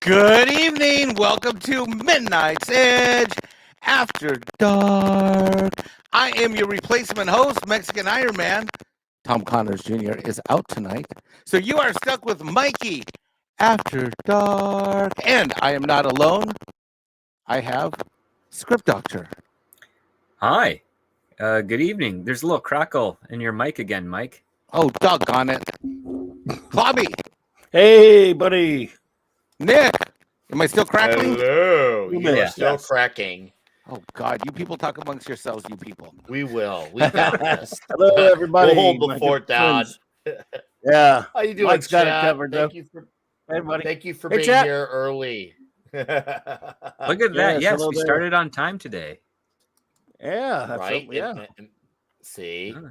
Good evening. Welcome to Midnight's Edge After Dark. I am your replacement host, Mexican Iron Man. Tom Connors Jr. is out tonight. So you are stuck with Mikey After Dark. And I am not alone. I have Script Doctor. Hi. Good evening. There's a little crackle in your mic again, Mike. Oh, doggone it. Clobby. Hey, buddy. Nick. Am I still crackling? Hello. You are still Yes. cracking. Oh, God. You people talk amongst yourselves, you people. We will. We got this. Hello, everybody. We'll hold the My fort good down. friends. Yeah. How you doing, Mike's got it chat? covered, though. Hey, buddy. Thank you for Hey, being chat. here early. Look at that. Yes, Yes, hello we there. started on time today. Yeah. That's right? yeah. See? Huh.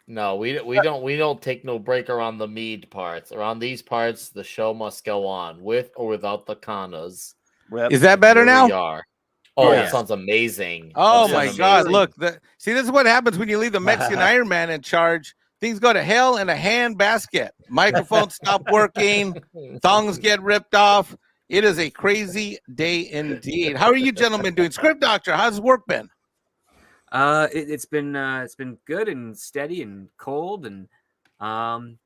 No, we don't take no break around the mead parts. Around these parts, the show must go on, with or without the Kanas. Yep. Is that better Here now? we are. Oh, Yeah. it sounds amazing. Oh That my sounds God! amazing. Look, see, this is what happens when you leave the Mexican Iron Man in charge. Things go to hell in a hand basket. Microphones stop working. Thongs get ripped off. It is a crazy day indeed. How are you gentlemen doing? Script Doctor, how's work been? It's been good and steady and cold and I'm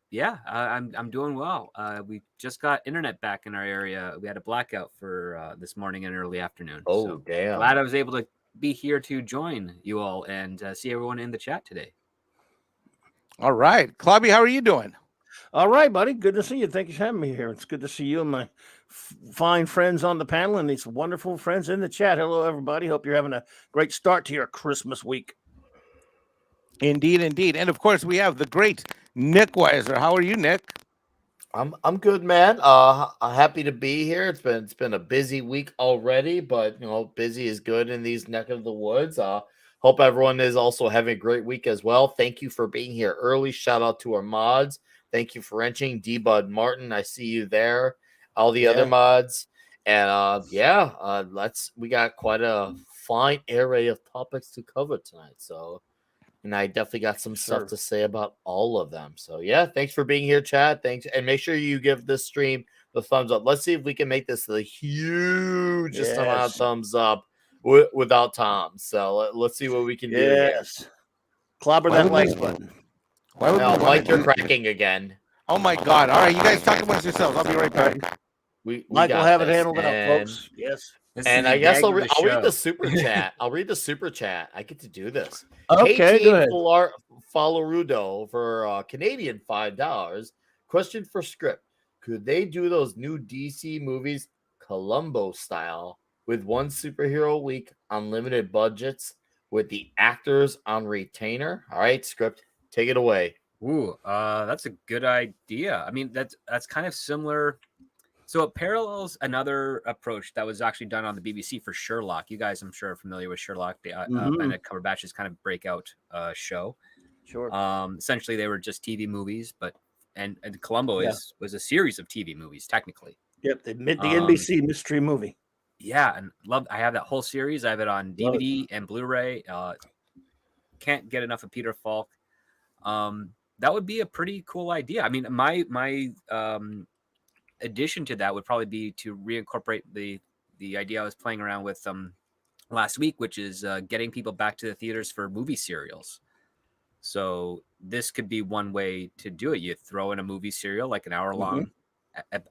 doing well. We just got internet back in our area. We had a blackout for this morning and early afternoon. Oh, So damn. glad I was able to be here to join you all and see everyone in the chat today. All right, Clobby, how are you doing? All right, buddy. Good to see you. Thank you for having me here. It's good to see you and my fine friends on the panel and these wonderful friends in the chat. Hello, everybody. Hope you're having a great start to your Christmas week. Indeed, indeed. And of course, we have the great Nick Weiser. How are you, Nick? I'm good, man. I'm happy to be here. It's been a busy week already, but busy is good in these neck of the woods. Hope everyone is also having a great week as well. Thank you for being here early. Shout out to our mods. Thank you for wrenching D-Bud Martin. I see you there. All the other mods. And we got quite a fine array of topics to cover tonight. So, and I definitely got some stuff to say about all of them. So yeah, thanks for being here, Chad. Thanks. And make sure you give this stream the thumbs up. Let's see if we can make this the hugest amount of thumbs up without Tom. So let's see what we can do here. Yes. Clobber that like button. Why would Now, we Mike, you're wanna do- cracking again. Oh my God! All right, you guys talk amongst yourselves. I'll be right back. We Mike will got have it this. handled out, folks. Yes. This is And the I guess gag I'll of the read show. the super chat. I'll read the super chat. I get to do this. Okay, go ahead. Falarudo for Canadian $5. Question for script: could they do those new DC movies Columbo style with one superhero a week, unlimited budgets, with the actors on retainer? All right, script, take it away. Ooh, that's a good idea. I mean, that's kind of similar. So it parallels another approach that was actually done on the BBC for Sherlock. You guys, I'm sure, are familiar with Sherlock, Benedict Cumberbatch's kind of breakout show. Sure. Essentially, they were just TV movies, but and Columbo was a series of TV movies technically. Yep. The NBC mystery movie. Yeah, and I have that whole series. I have it on DVD and Blu-ray. Can't get enough of Peter Falk. That would be a pretty cool idea. I mean, my addition to that would probably be to reincorporate the idea I was playing around with last week, which is getting people back to the theaters for movie serials. So this could be one way to do it. You throw in a movie serial, like an hour-long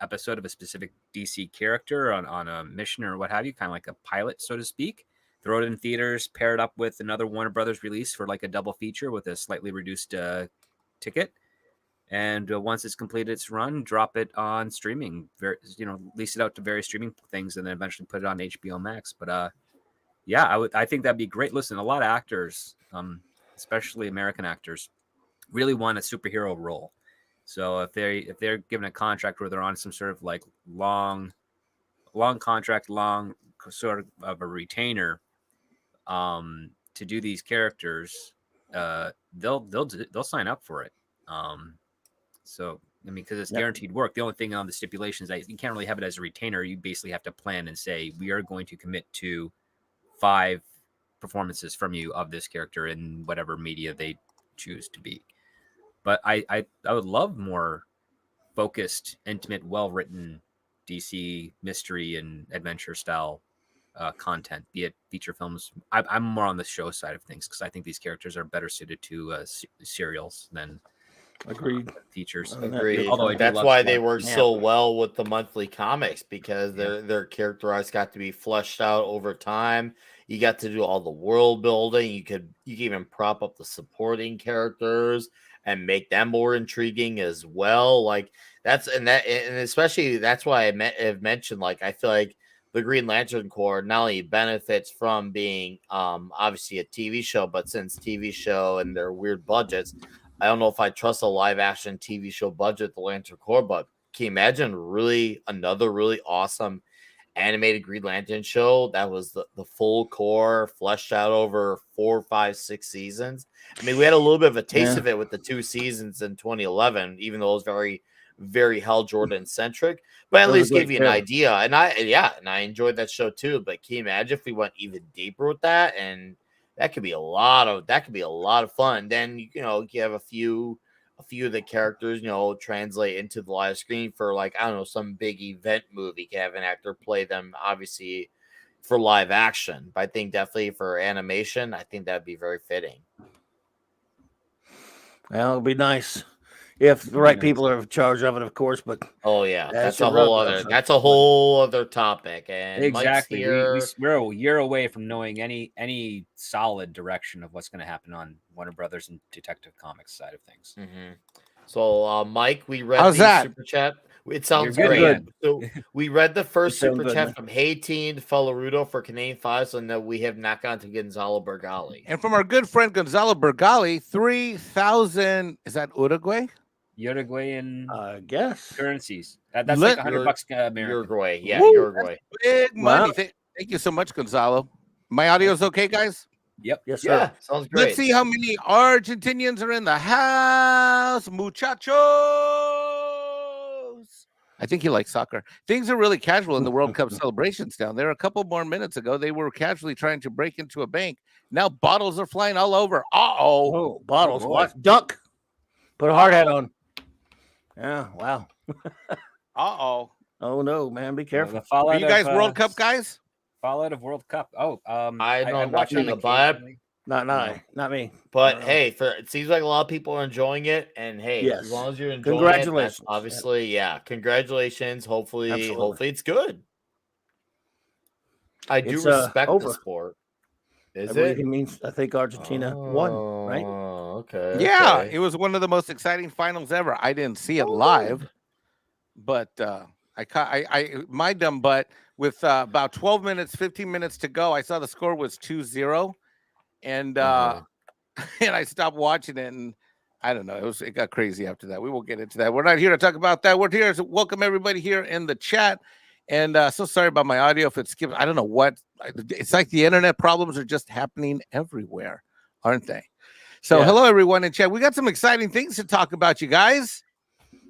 episode of a specific DC character on a mission or what have you, kind of like a pilot, so to speak. Throw it in theaters, pair it up with another Warner Brothers release for like a double feature with a slightly reduced ticket. And once it's completed its run, drop it on streaming. Lease it out to various streaming things, and then eventually put it on HBO Max. But I think that'd be great. Listen, a lot of actors, especially American actors, really want a superhero role. So if they're given a contract where they're on some sort of like long contract, long sort of a retainer, to do these characters, they'll sign up for it. So, I mean, because it's guaranteed work. The only thing on the stipulation is that you can't really have it as a retainer. You basically have to plan and say, we are going to commit to 5 performances from you of this character in whatever media they choose to be. But I would love more focused, intimate, well-written DC mystery and adventure style content, be it feature films. I'm more on the show side of things because I think these characters are better suited to serials than Agreed. features. Agreed. Although I do That's love why they smart work people. so well with the monthly comics because Yeah. their character arcs got to be fleshed out over time. You got to do all the world building. You could even prop up the supporting characters and make them more intriguing as well. Like and especially that's why have mentioned, like, I feel like the Green Lantern Corps not only benefits from being obviously a TV show, but since TV show and their weird budgets, I don't know if I trust a live action TV show budget, the Lantern Corps, but can you imagine another really awesome animated Green Lantern show that was the full core fleshed out over 4, 5, 6 seasons? I mean, we had a little bit of a taste of it with the 2 seasons in 2011, even though it was very, very Hal Jordan centric, but at least gave you an idea. And I enjoyed that show too. But can you imagine if we went even deeper with that? And that could be a lot of fun. Then you have a few of the characters translate into the live screen for, like, I don't know, some big event movie. You have an actor play them, obviously, for live action. But I think definitely for animation, I think that'd be very fitting. Well, it'll be nice if the right people are in charge of it, of course. But oh yeah, that's a whole other topic. And exactly, Mike's here. we're a year away from knowing any solid direction of what's going to happen on Warner Brothers and Detective Comics side of things. Mm-hmm. So, Mike, we read the super chat. It sounds You're great. good. So we read the first super good, chat man. from Hayteen Falarudo for Canadian 5, so now we have not gone to Gonzalo Bergali. And from our good friend Gonzalo Bergali, 3,000, is that Uruguay? Uruguayan guess currencies. That's like $100 American. Uruguay, yeah, Woo, Uruguay. Big money. Wow. Thank you so much, Gonzalo. My audio's okay, guys? Yep. Yes, sir. Yeah, sounds great. Let's see how many Argentinians are in the house, muchachos. I think you like soccer. Things are really casual in the World Cup celebrations down there. A couple more minutes ago, they were casually trying to break into a bank. Now bottles are flying all over. Oh, bottles. Oh, What? Duck. Put a hard hat on. Yeah, wow. Oh no, man. Be careful. Are you guys World Cup guys? Fallout of World Cup. Oh, I don't watch it the vibe. Not me. But hey, it seems like a lot of people are enjoying it, and hey, yes. as long as you're enjoying congratulations. it, obviously, yeah, congratulations. Hopefully it's good. I do respect the sport. It means I think Argentina won, right? Okay. Yeah, it was one of the most exciting finals ever. I didn't see it live, but my dumb butt with about 12 minutes, 15 minutes to go, I saw the score was 2-0, and and I stopped watching it, and I don't know, it got crazy after that. We won't get into that. We're not here to talk about that. We're here to welcome everybody here in the chat. And so sorry about my audio if it skips. I don't know what. It's like the internet problems are just happening everywhere, aren't they? So hello, everyone in chat. We got some exciting things to talk about, you guys.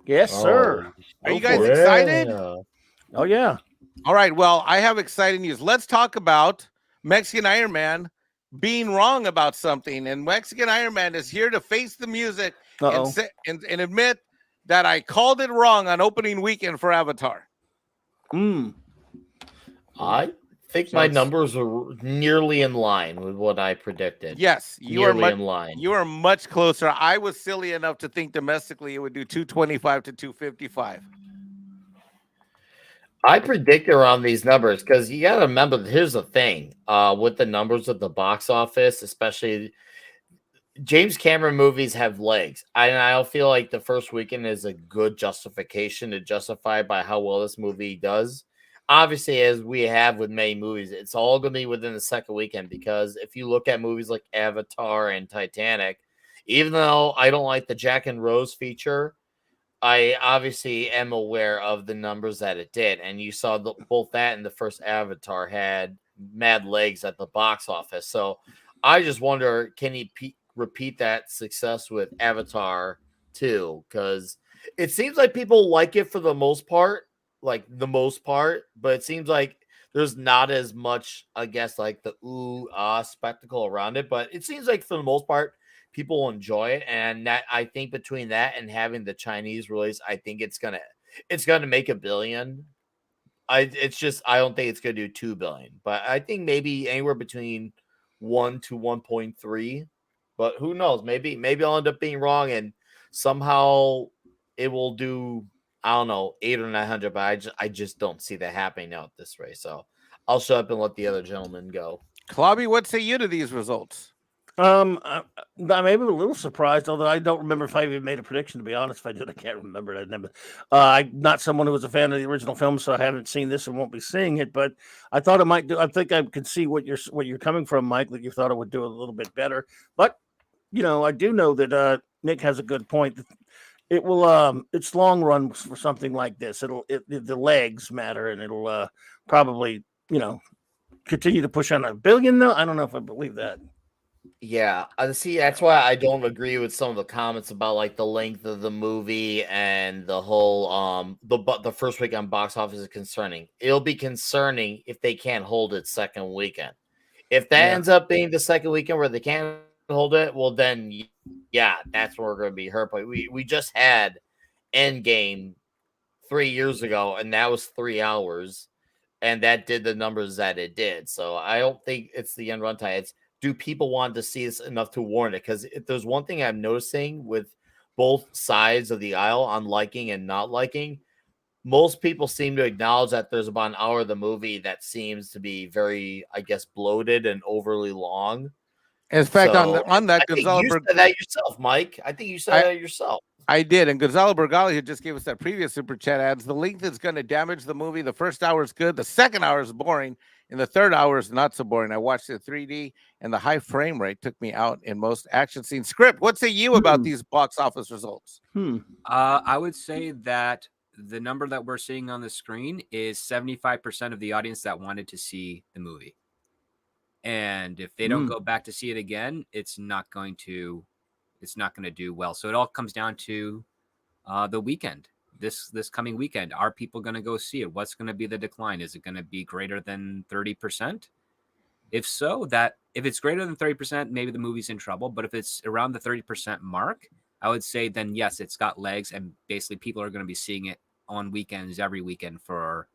Yes, sir. Are you guys excited? Oh, yeah. All right. Well, I have exciting news. Let's talk about Mexican Iron Man being wrong about something. And Mexican Iron Man is here to face the music and admit that I called it wrong on opening weekend for Avatar. I think my numbers were nearly in line with what I predicted. Yes, you are in line. You are much closer. I was silly enough to think domestically it would do 225 to 255. I predict around these numbers because you got to remember, here's the thing with the numbers of the box office, especially James Cameron movies have legs. I don't feel like the first weekend is a good justification to justify by how well this movie does. Obviously, as we have with many movies, it's all going to be within the second weekend because if you look at movies like Avatar and Titanic, even though I don't like the Jack and Rose feature, I obviously am aware of the numbers that it did. And you saw both that and the first Avatar had mad legs at the box office. So I just wonder, can he repeat that success with Avatar 2? Because it seems like people like it for the most part, but it seems like there's not as much, I guess, like the spectacle around it. But it seems like for the most part, people enjoy it, and that I think between that and having the Chinese release, I think it's gonna make $1 billion It's just I don't think it's gonna do 2 billion, but I think maybe anywhere between 1 to 1.3. But who knows? Maybe I'll end up being wrong, and somehow it will do, I don't know, 8 or 900. But I just don't see that happening now at this rate. So I'll shut up and let the other gentleman go. Klobby, what say you to these results? I'm maybe a little surprised, although I don't remember if I even made a prediction. To be honest, if I did, I can't remember it. I'm not someone who was a fan of the original film, so I haven't seen this and won't be seeing it. But I thought it might do. I think I could see what you're coming from, Mike. That you thought it would do a little bit better. But I do know that Nick has a good point. It will. It's long run for something like this. The legs matter, and it'll probably continue to push on $1 billion. Though I don't know if I believe that. Yeah, I see. That's why I don't agree with some of the comments about like the length of the movie and the whole the first weekend box office is concerning. It'll be concerning if they can't hold it second weekend. If that ends up being the second weekend where they can't hold it, well then yeah, that's where we're going to be hurt. But we just had Endgame 3 years ago, and that was 3 hours, and that did the numbers that it did. So I don't think it's the end runtime. It's do people want to see this enough to warrant it? Because if there's one thing I'm noticing with both sides of the aisle on liking and not liking, most people seem to acknowledge that there's about an hour of the movie that seems to be very, I guess, bloated and overly long. In fact, So, on that, I think Gonzalo you said that yourself, Mike. I think you said that yourself. I did, and Gonzalo Bergali, who just gave us that previous super chat, adds the length is going to damage the movie. The first hour is good, the second hour is boring, and the third hour is not so boring. I watched it 3D, and the high frame rate took me out in most action scenes. Script, what say you about these box office results? I would say that the number that we're seeing on the screen is 75% of the audience that wanted to see the movie. And if they don't go back to see it again, it's not going to do well. So it all comes down to the weekend. This coming weekend, are people going to go see it? What's going to be the decline? Is it going to be greater than 30%? If so, if it's greater than 30%, maybe the movie's in trouble. But if it's around the 30% mark, I would say then yes, it's got legs, and basically people are going to be seeing it on weekends every weekend for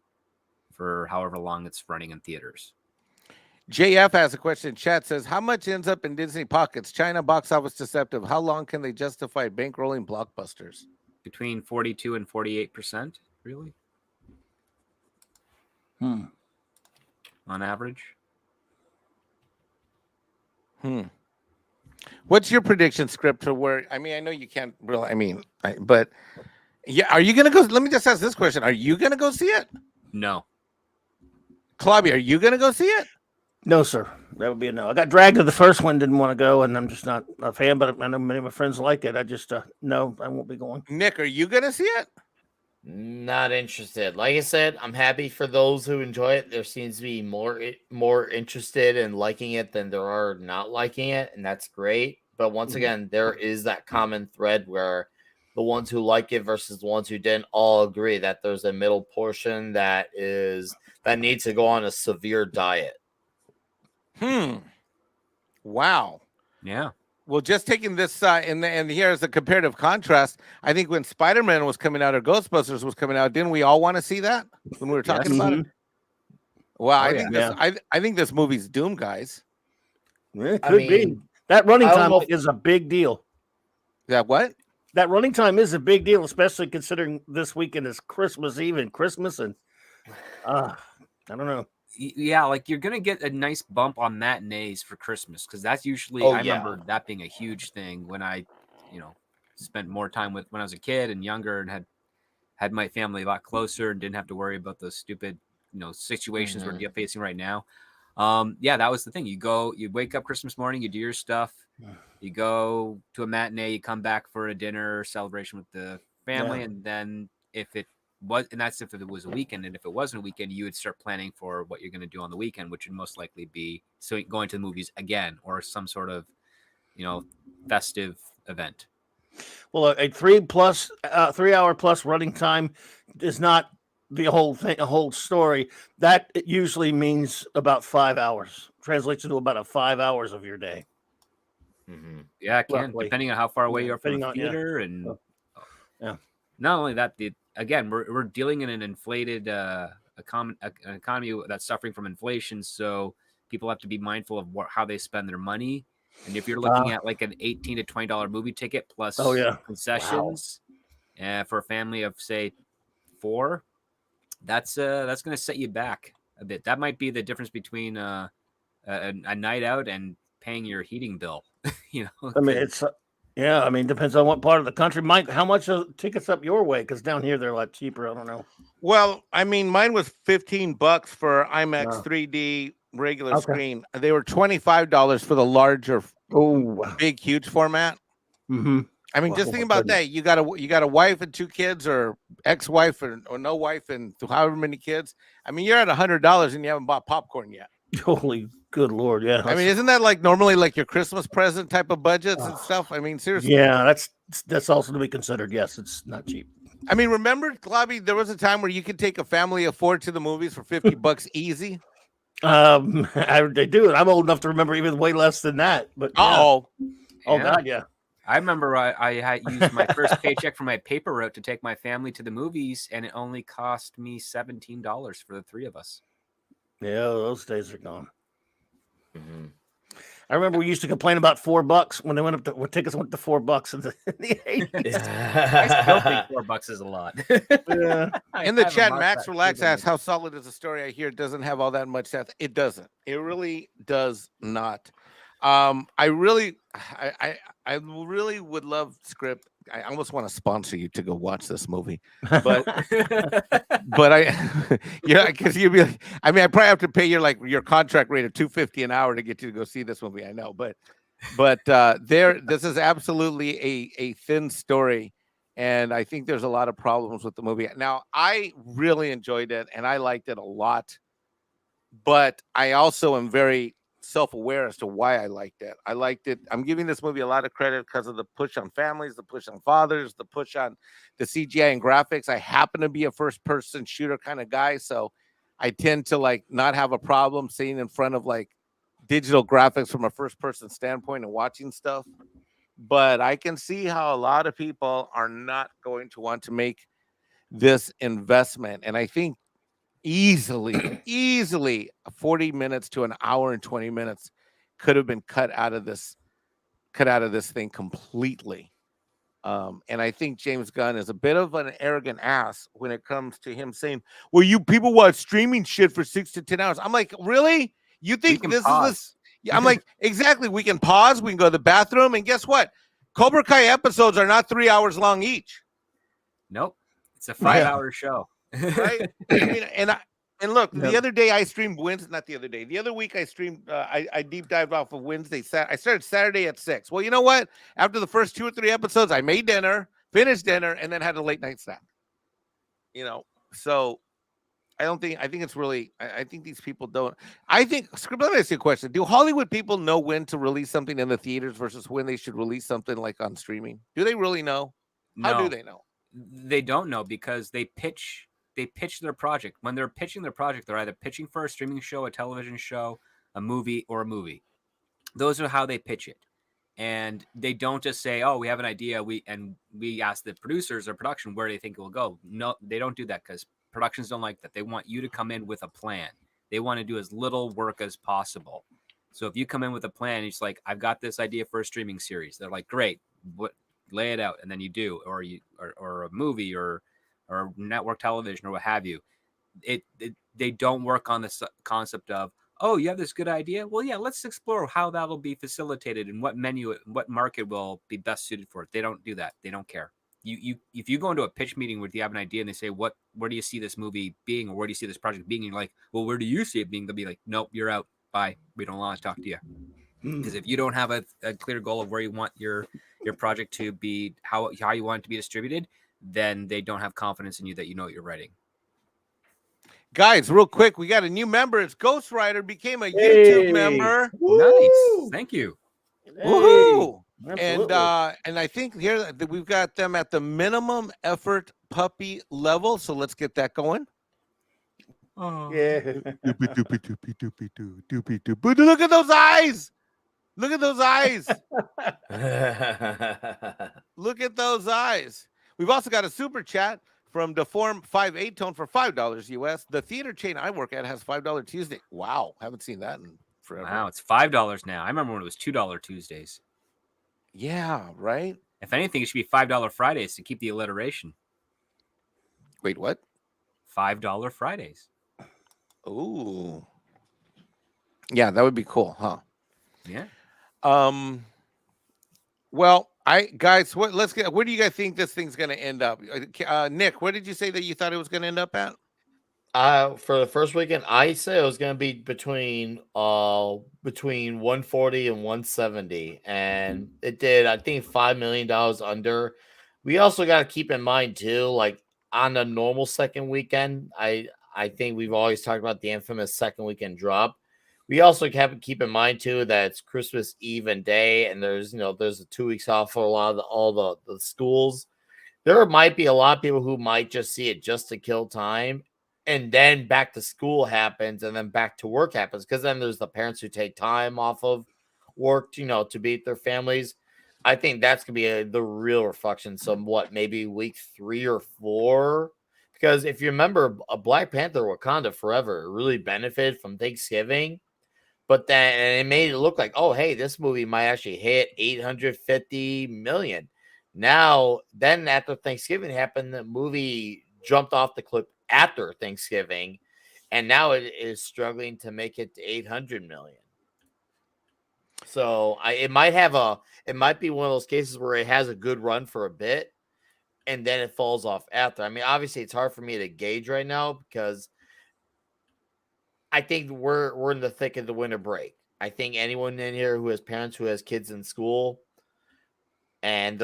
however long it's running in theaters. JF has a question in chat, says, how much ends up in Disney pockets? China box office deceptive. How long can they justify bankrolling blockbusters? Between 42 and 48%, really? On average. What's your prediction, Script, for where, I mean, I know you can't really, but yeah, are you going to go? Let me just ask this question. Are you going to go see it? No. Klobby, are you going to go see it? No, sir. That would be a no. I got dragged to the first one, didn't want to go, and I'm just not a fan, but I know many of my friends like it. I just, no, I won't be going. Nick, are you going to see it? Not interested. Like I said, I'm happy for those who enjoy it. There seems to be more interested in liking it than there are not liking it, and that's great. But once again, there is that common thread where the ones who like it versus the ones who didn't all agree that there's a middle portion that needs to go on a severe diet. Wow. Yeah. Well, just taking this and here as a comparative contrast, I think when Spider-Man was coming out or Ghostbusters was coming out, didn't we all want to see that when we were talking about it? Well, I think this movie's doomed, guys. It could be. That running time is a big deal. That what? That running time is a big deal, especially considering this weekend is Christmas Eve and Christmas, and I don't know. Yeah, like you're gonna get a nice bump on matinees for Christmas, because that's usually I remember that being a huge thing when I, spent more time when I was a kid and younger and had my family a lot closer and didn't have to worry about those stupid situations we're facing right now. That was the thing. You wake up Christmas morning, you do your stuff, you go to a matinee, you come back for a dinner celebration with the family, and then if it was a weekend, and if it wasn't a weekend, you would start planning for what you're going to do on the weekend, which would most likely be going to the movies again or some sort of festive event. Well, a 3 hour plus running time is not the whole thing, a whole story. That usually means about 5 hours, translates into about 5 hours of your day. Yeah, it can, depending on how far away you are from the theater. And not only that, again, we're dealing in an inflated an economy that's suffering from inflation, so people have to be mindful of how they spend their money. And if you're looking at like an $18 to $20 movie ticket plus concessions, for a family of say 4, that's going to set you back a bit. That might be the difference between a night out and paying your heating bill. You know, I mean, it's I mean, depends on what part of the country. Mike, how much are tickets up your way? Because down here they're a lot cheaper. I don't know. Well, I mean, mine was $15 for IMAX 3D regular screen. They were $25 for the larger, big, huge format. Mm-hmm. I mean, just think about that. You got a wife and 2 kids, or ex-wife, or no wife and however many kids. I mean, you're at $100 and you haven't bought popcorn yet. Holy good Lord, yeah. I mean, isn't that like normally like your Christmas present type of budgets and stuff? I mean, seriously. Yeah, that's also to be considered. Yes, it's not cheap. I mean, remember, Globby, there was a time where you could take a family of 4 to the movies for $50 easy. They do it. I'm old enough to remember even way less than that. But oh God, yeah. I remember I had used my first paycheck for my paper route to take my family to the movies, and it only cost me $17 for the 3 of us. Yeah, those days are gone. Mm-hmm. I remember we used to complain about $4 when they went up to, when tickets went to $4 in the 80s. I still think $4 is a lot. In the chat, Max Relax asks, how solid is the story? I hear it doesn't have all that much depth. It doesn't. It really does not. I really would love script. I almost want to sponsor you to go watch this movie, but because you'd be like, I mean, I probably have to pay your contract rate of $250 an hour to get you to go see this movie. I know, but this is absolutely a thin story, and I think there's a lot of problems with the movie. Now, I really enjoyed it and I liked it a lot, but I also am very self-aware as to why I liked it. I liked it. I'm giving this movie a lot of credit because of the push on families, the push on fathers, the push on the CGI and graphics. I happen to be a first-person shooter kind of guy, so I tend to not have a problem sitting in front of digital graphics from a first-person standpoint and watching stuff. But I can see how a lot of people are not going to want to make this investment, and I think easily 40 minutes to an hour and 20 minutes could have been cut out of this thing completely. And I think James Gunn is a bit of an arrogant ass when it comes to him saying, well, you people watch streaming shit for 6 to 10 hours. I'm like, really? You think this is this? Yeah, I'm like, exactly. We can pause, we can go to the bathroom, and guess what? Cobra Kai episodes are not 3 hours long each. Nope. It's a 5-hour show. Right? I mean, and look, the other day I streamed the other week I streamed, I deep dived off of Wednesday. I started Saturday at 6. Well, you know what? After the first 2 or 3 episodes, I made dinner, finished dinner, and then had a late night snack. So I think it's really, I think these people don't. Let me ask you a question. Do Hollywood people know when to release something in the theaters versus when they should release something on streaming? Do they really know? How do they know? They don't know because they pitch their project. When they're pitching their project, they're either pitching for a streaming show, a television show, a movie, or a movie. Those are how they pitch it. And they don't just say, oh, we have an idea, we ask the producers or production where they think it will go. No, they don't do that because productions don't like that. They want you to come in with a plan. They want to do as little work as possible. So if you come in with a plan, it's like, I've got this idea for a streaming series. They're like, great, lay it out. And then you do, or a movie or network television or what have you. They don't work on the concept of, oh, you have this good idea? Well, yeah, let's explore how that'll be facilitated and what market will be best suited for it. They don't do that. They don't care. If you go into a pitch meeting where you have an idea and they say, where do you see this movie being, or where do you see this project being? And you're like, well, where do you see it being? They'll be like, nope, you're out. Bye. We don't want to talk to you. Because if you don't have a clear goal of where you want your project to be, how you want it to be distributed, then they don't have confidence in you that you know what you're writing. Guys, real quick, we got a new member. It's Ghost Rider, became a YouTube member. Woo! Nice. Thank you. Woohoo! And I think here that we've got them at the minimum effort puppy level. So let's get that going. Oh. Yeah. But look at those eyes. Look at those eyes. Look at those eyes. We've also got a super chat from Deform 5/8 tone for $5 US. The theater chain I work at has $5 Tuesday. Wow, haven't seen that in forever. Wow, it's $5 now. I remember when it was $2 Tuesdays. Yeah, right. If anything, it should be $5 Fridays to keep the alliteration. Wait, what? $5 Fridays. Ooh. Yeah, that would be cool, huh? Yeah. Well, guys, where do you guys think this thing's going to end up? Nick, where did you say that you thought it was going to end up at? For the first weekend, I say it was going to be between 140 and 170, and it did. I think $5 million under. We also got to keep in mind too, like on a normal second weekend, I think we've always talked about the infamous second weekend drop. We also have to keep in mind too that it's Christmas Eve and day, and there's there's 2 weeks off for a lot of all the schools. There might be a lot of people who might just see it just to kill time. And then back to school happens, and then back to work happens, because then there's the parents who take time off of work, to be with their families. I think that's gonna be the real reflection. Somewhat, maybe week 3 or 4, because if you remember, a Black Panther: Wakanda Forever really benefited from Thanksgiving, but then it made it look like, oh, hey, this movie might actually hit 850 million. Now, then after Thanksgiving happened, the movie jumped off the cliff after Thanksgiving, and now it is struggling to make it to 800 million. So it might be one of those cases where it has a good run for a bit, and then it falls off after. I mean, obviously, it's hard for me to gauge right now because I think we're in the thick of the winter break. I think anyone in here who has parents who has kids in school, and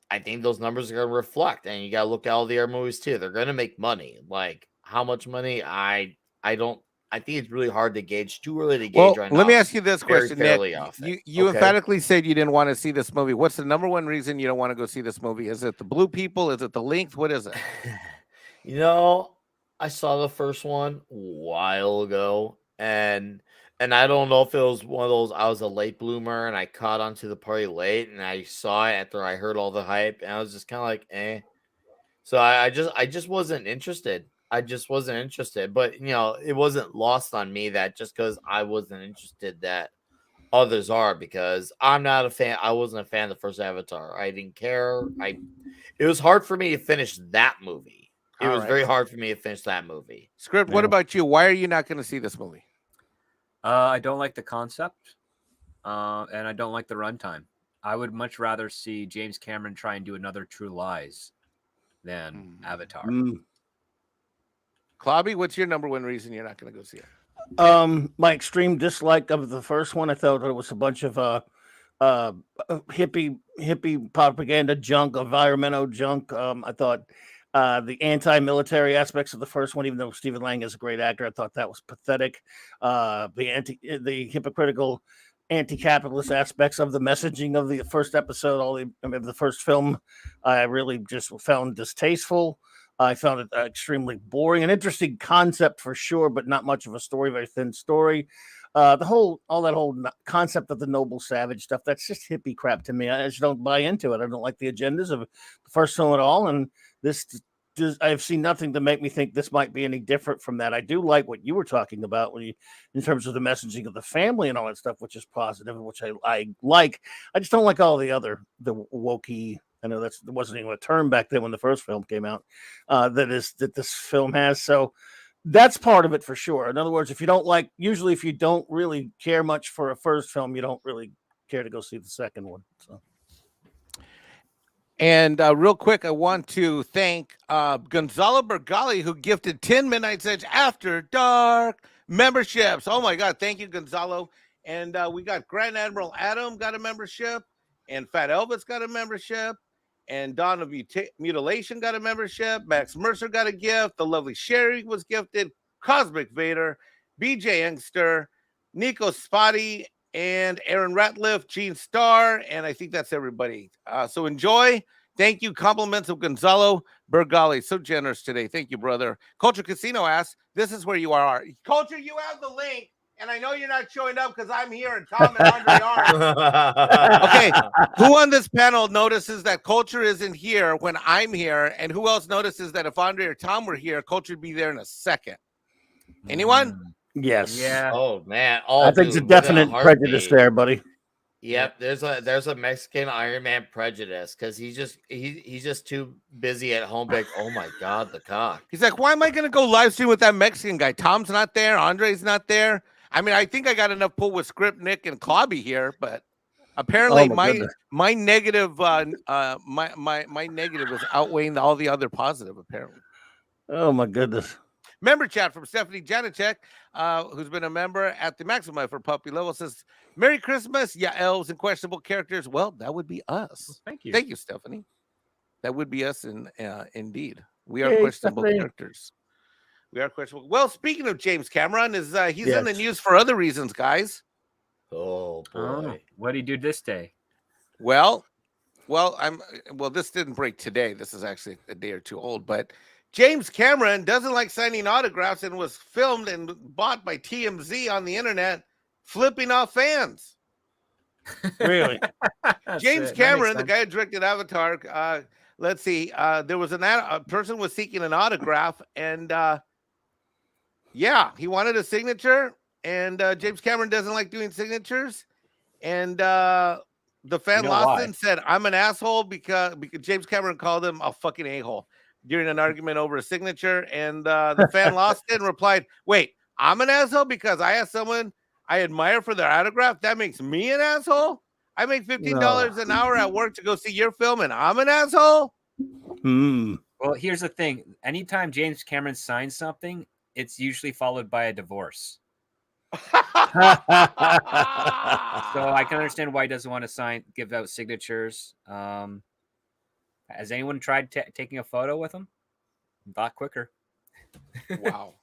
I think those numbers are going to reflect, and you got to look at all the other movies too. They're going to make money. Like how much money? I think it's really hard to gauge. Too early to gauge right now. Let me ask you this question, Nick. You Okay. emphatically said you didn't want to see this movie. What's the number one reason you don't want to go see this movie? Is it the blue people? Is it the length? What is it? I saw the first one a while ago, and I don't know if it was one of those, I was a late bloomer and I caught onto the party late, and I saw it after I heard all the hype, and I was just kind of like, eh. So I just wasn't interested. I just wasn't interested. But it wasn't lost on me that just because I wasn't interested that others are, because I'm not a fan. I wasn't a fan of the first Avatar. I didn't care. It was hard for me to finish that movie. It was very hard for me to finish that movie. Script, what about you? Why are you not going to see this movie? I don't like the concept, and I don't like the runtime. I would much rather see James Cameron try and do another True Lies than Avatar. Clobby, what's your number one reason you're not going to go see it? My extreme dislike of the first one. I thought it was a bunch of hippie propaganda junk, environmental junk. I thought the anti-military aspects of the first one, even though Stephen Lang is a great actor, I thought that was pathetic. The hypocritical anti-capitalist aspects of the messaging of the first episode, the first film, I really just found distasteful. I found it extremely boring. An interesting concept for sure, but not much of a story. Very thin story. All that whole concept of the noble savage stuff, that's just hippie crap to me. I just don't buy into it. I don't like the agendas of the first film at all. And I've seen nothing to make me think this might be any different from that. I do like what you were talking about in terms of the messaging of the family and all that stuff, which is positive, which I like. I just don't like all the wokey. I know there wasn't even a term back then when the first film came out that this film has. So that's part of it for sure. In other words, if you don't really care much for a first film, you don't really care to go see the second one. So. And real quick, I want to thank Gonzalo Bergali, who gifted 10 Midnight's Edge After Dark memberships. Oh, my God. Thank you, Gonzalo. And we got Grand Admiral Adam got a membership, and Fat Elvis got a membership, and Dawn of Mutilation got a membership. Max Mercer got a gift. The lovely Sherry was gifted. Cosmic Vader, BJ Youngster, Nico Spotty, and Aaron Ratliff, Gene Starr, and I think that's everybody. So enjoy. Thank you. Compliments of Gonzalo Bergali. So generous today. Thank you, brother. Culture Casino asks, this is where you are. Culture, you have the link and I know you're not showing up because I'm here and Tom and Andre aren't. Okay, who on this panel notices that Culture isn't here when I'm here, and who else notices that if Andre or Tom were here, Culture would be there in a second? Anyone? Yes. Yeah. Oh man. I think it's a definite prejudice there, buddy. Yep, there's a Mexican Iron Man prejudice because he's just too busy at home. Like, oh my god, the cock. He's like, why am I going to go live stream with that Mexican guy? Tom's not there. Andre's not there. I mean, I think I got enough pull with Script, Nick, and Clobby here, but apparently my negative my negative is outweighing all the other positive. Apparently. Oh my goodness. Member chat from Stephanie Janacek, who's been a member at the maximum for puppy level, says, Merry Christmas. Yeah, elves and questionable characters. Well, that would be us. Thank you. Thank you, Stephanie. That would be us indeed. We are questionable characters. We are questionable. Well, speaking of James Cameron, he's in the news for other reasons, guys. Oh boy. What did he do this day? Well, this didn't break today. This is actually a day or two old, but James Cameron doesn't like signing autographs and was filmed and bought by TMZ on the internet, flipping off fans. Really? James Cameron, the guy who directed Avatar, let's see, there was a person was seeking an autograph, and he wanted a signature, and James Cameron doesn't like doing signatures, and the fan lost and said, I'm an asshole because James Cameron called him a fucking a-hole during an argument over a signature, and the fan lost it and replied, wait, I'm an asshole because I asked someone I admire for their autograph? That makes me an asshole? I make $15 an hour at work to go see your film, and I'm an asshole? Well, here's the thing. Anytime James Cameron signs something, it's usually followed by a divorce. So I can understand why he doesn't want to give out signatures. Has anyone tried taking a photo with him? A lot quicker. Wow.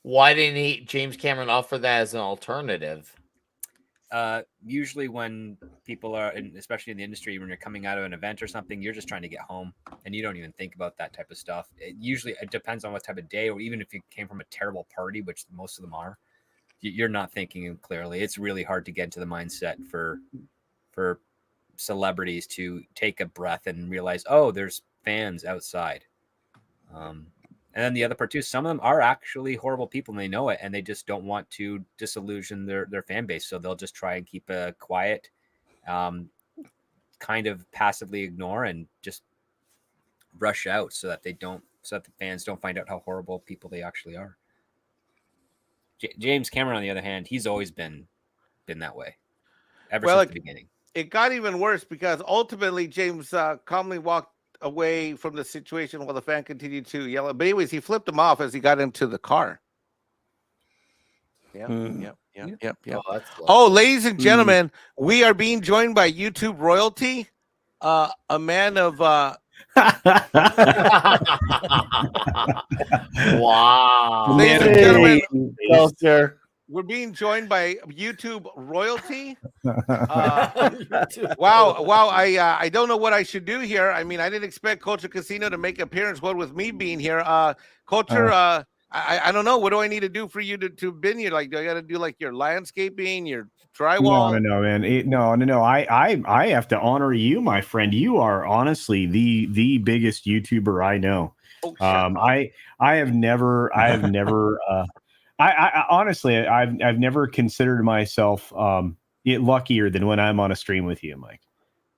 Why didn't James Cameron offer that as an alternative? Usually when people are, especially in the industry, when you're coming out of an event or something, you're just trying to get home and you don't even think about that type of stuff. It depends on what type of day, or even if you came from a terrible party, which most of them are, you're not thinking clearly. It's really hard to get into the mindset for celebrities to take a breath and realize, oh, there's fans outside. And then the other part too, some of them are actually horrible people and they know it, and they just don't want to disillusion their fan base. So they'll just try and keep a quiet, kind of passively ignore and just rush out so that the fans don't find out how horrible people they actually are. James Cameron, on the other hand, he's always been that way ever since the beginning. It got even worse because ultimately James calmly walked away from the situation while the fan continued to yell. But anyways, he flipped him off as he got into the car. Yep. Oh, ladies and gentlemen, we are being joined by YouTube royalty, a man of wow. Ladies and gentlemen, we're being joined by YouTube royalty. Wow. I don't know what I should do here. I mean, I didn't expect Culture Casino to make an appearance. What with me being here, Culture, I don't know. What do I need to do for you to been here? Like, do I got to do like your landscaping, your drywall? No, man. No. I have to honor you, my friend. You are honestly the biggest YouTuber I know. Oh, I have never. I honestly, I've never considered myself luckier than when I'm on a stream with you, Mike.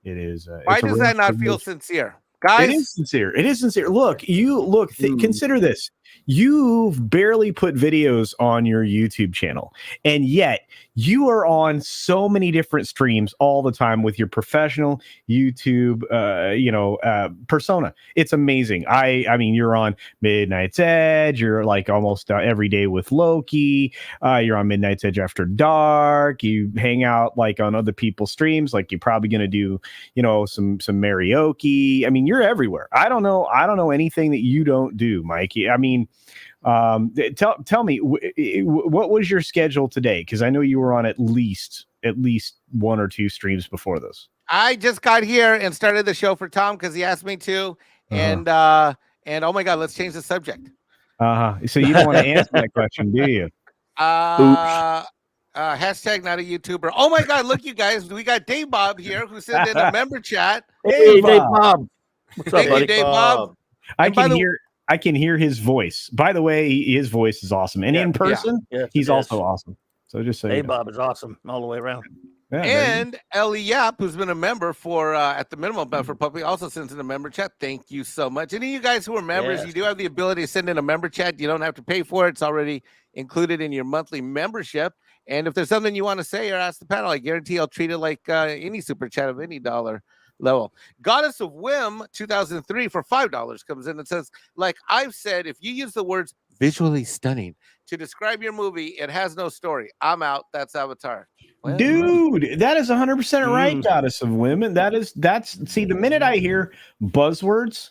It is. Why does that not feel sincere, guys? It is sincere. It is sincere. Consider this. You've barely put videos on your YouTube channel, and yet you are on so many different streams all the time with your professional YouTube, persona. It's amazing. I mean, you're on Midnight's Edge. You're like almost every day with Loki. You're on Midnight's Edge After Dark. You hang out like on other people's streams. Like you're probably gonna do, some karaoke. I mean, you're everywhere. I don't know anything that you don't do, Mikey. I mean, tell me, what was your schedule today? Because I know you were on at least one or two streams before this. I just got here and started the show for Tom because he asked me to, and oh my God, let's change the subject. So you don't want to answer that question, do you? Hashtag not a YouTuber. Oh my God! Look, you guys, we got Dave Bob here who sent in a member chat. Hey, Dave Bob. What's up, Thank you, buddy? Dave Bob. I And by can the- hear. I can hear his voice. By the way, his voice is awesome, and Yeah. in person, Yes, he's it also is. awesome. So just so you Dave know. Bob is awesome all the way around. Yeah, there you And Ellie Yap, who's been a member for at the minimum for Puppy, also sends in a member chat. Thank you so much. Any of you guys who are members, Yes. you do have the ability to send in a member chat. You don't have to pay for it. It's already included in your monthly membership. And if there's something you want to say or ask the panel, I guarantee I'll treat it like any super chat of any dollar level. Goddess of Whim 2003 for $5 comes in and says, like I've said, if you use the words visually stunning to describe your movie, it has no story. I'm out. That's Avatar. Well, Dude, that is 100% right, Mm. Goddess of Women. That's see, the minute I hear buzzwords,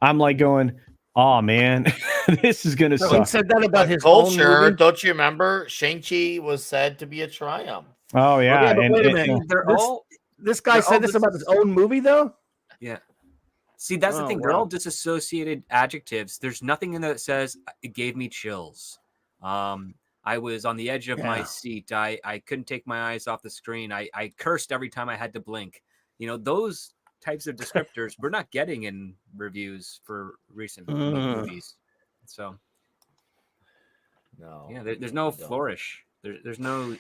I'm like going, oh man, this is gonna So he suck. said that about his own Culture, movie. don't you remember? Shang-Chi was said to be a triumph. Oh yeah, Yeah, but and- wait a and- minute. They're This- all This guy they're said all this about his own movie, though. yeah. See, that's the Oh, thing. They're wow. all disassociated adjectives. There's nothing in there that says it gave me chills. I was on the edge of my Yeah. seat. I couldn't take my eyes off the screen. I cursed every time I had to blink. You know, those types of descriptors we're not getting in reviews for recent movies. So No. yeah, there's no we don't. flourish. There's no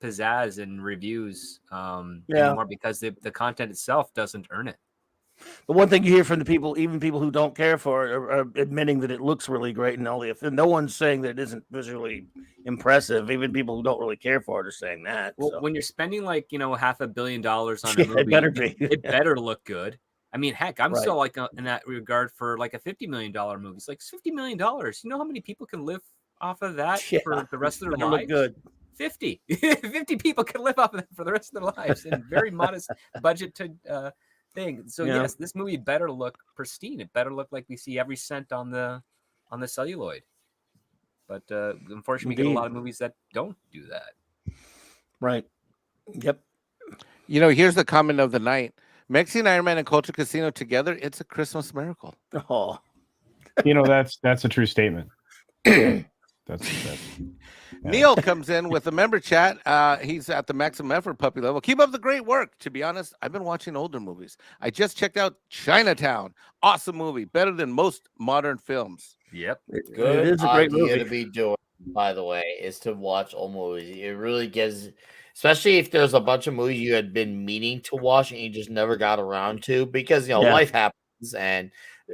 pizzazz in reviews Yeah. anymore because the content itself doesn't earn it. The one thing you hear from the people, even people who don't care for it, are admitting that it looks really great and all the. And no one's saying that it isn't visually impressive. Even people who don't really care for it are saying that. Well, so. when you're spending like $500 million on a Yeah, movie, it better be. it better look good. I mean, heck, I'm Right. still like in that regard for like a $50 million movie. It's like $50 million. You know how many people can live off of that Yeah, for the rest of their Better look lives? good. 50. 50 people can live off of that for the rest of their lives in very modest budget to thing. So Yeah. yes, this movie better look pristine. It better look like we see every cent on the celluloid. But unfortunately, we get a lot of movies that don't do that. Right. Yep. You know, here's the comment of the night. Mexican Iron Man and Culture Casino together, it's a Christmas miracle. Oh. you know, that's a true statement. That's yeah. Neil comes in with a member chat. He's at the maximum effort puppy level. Keep up the great work. To be honest, I've been watching older movies. I just checked out Chinatown. Awesome movie. Better than most modern films. Yep. Good It is a great idea movie. to be doing, by the way, is to watch old movies. It really gives, especially if there's a bunch of movies you had been meaning to watch and you just never got around to because Yeah. life happens and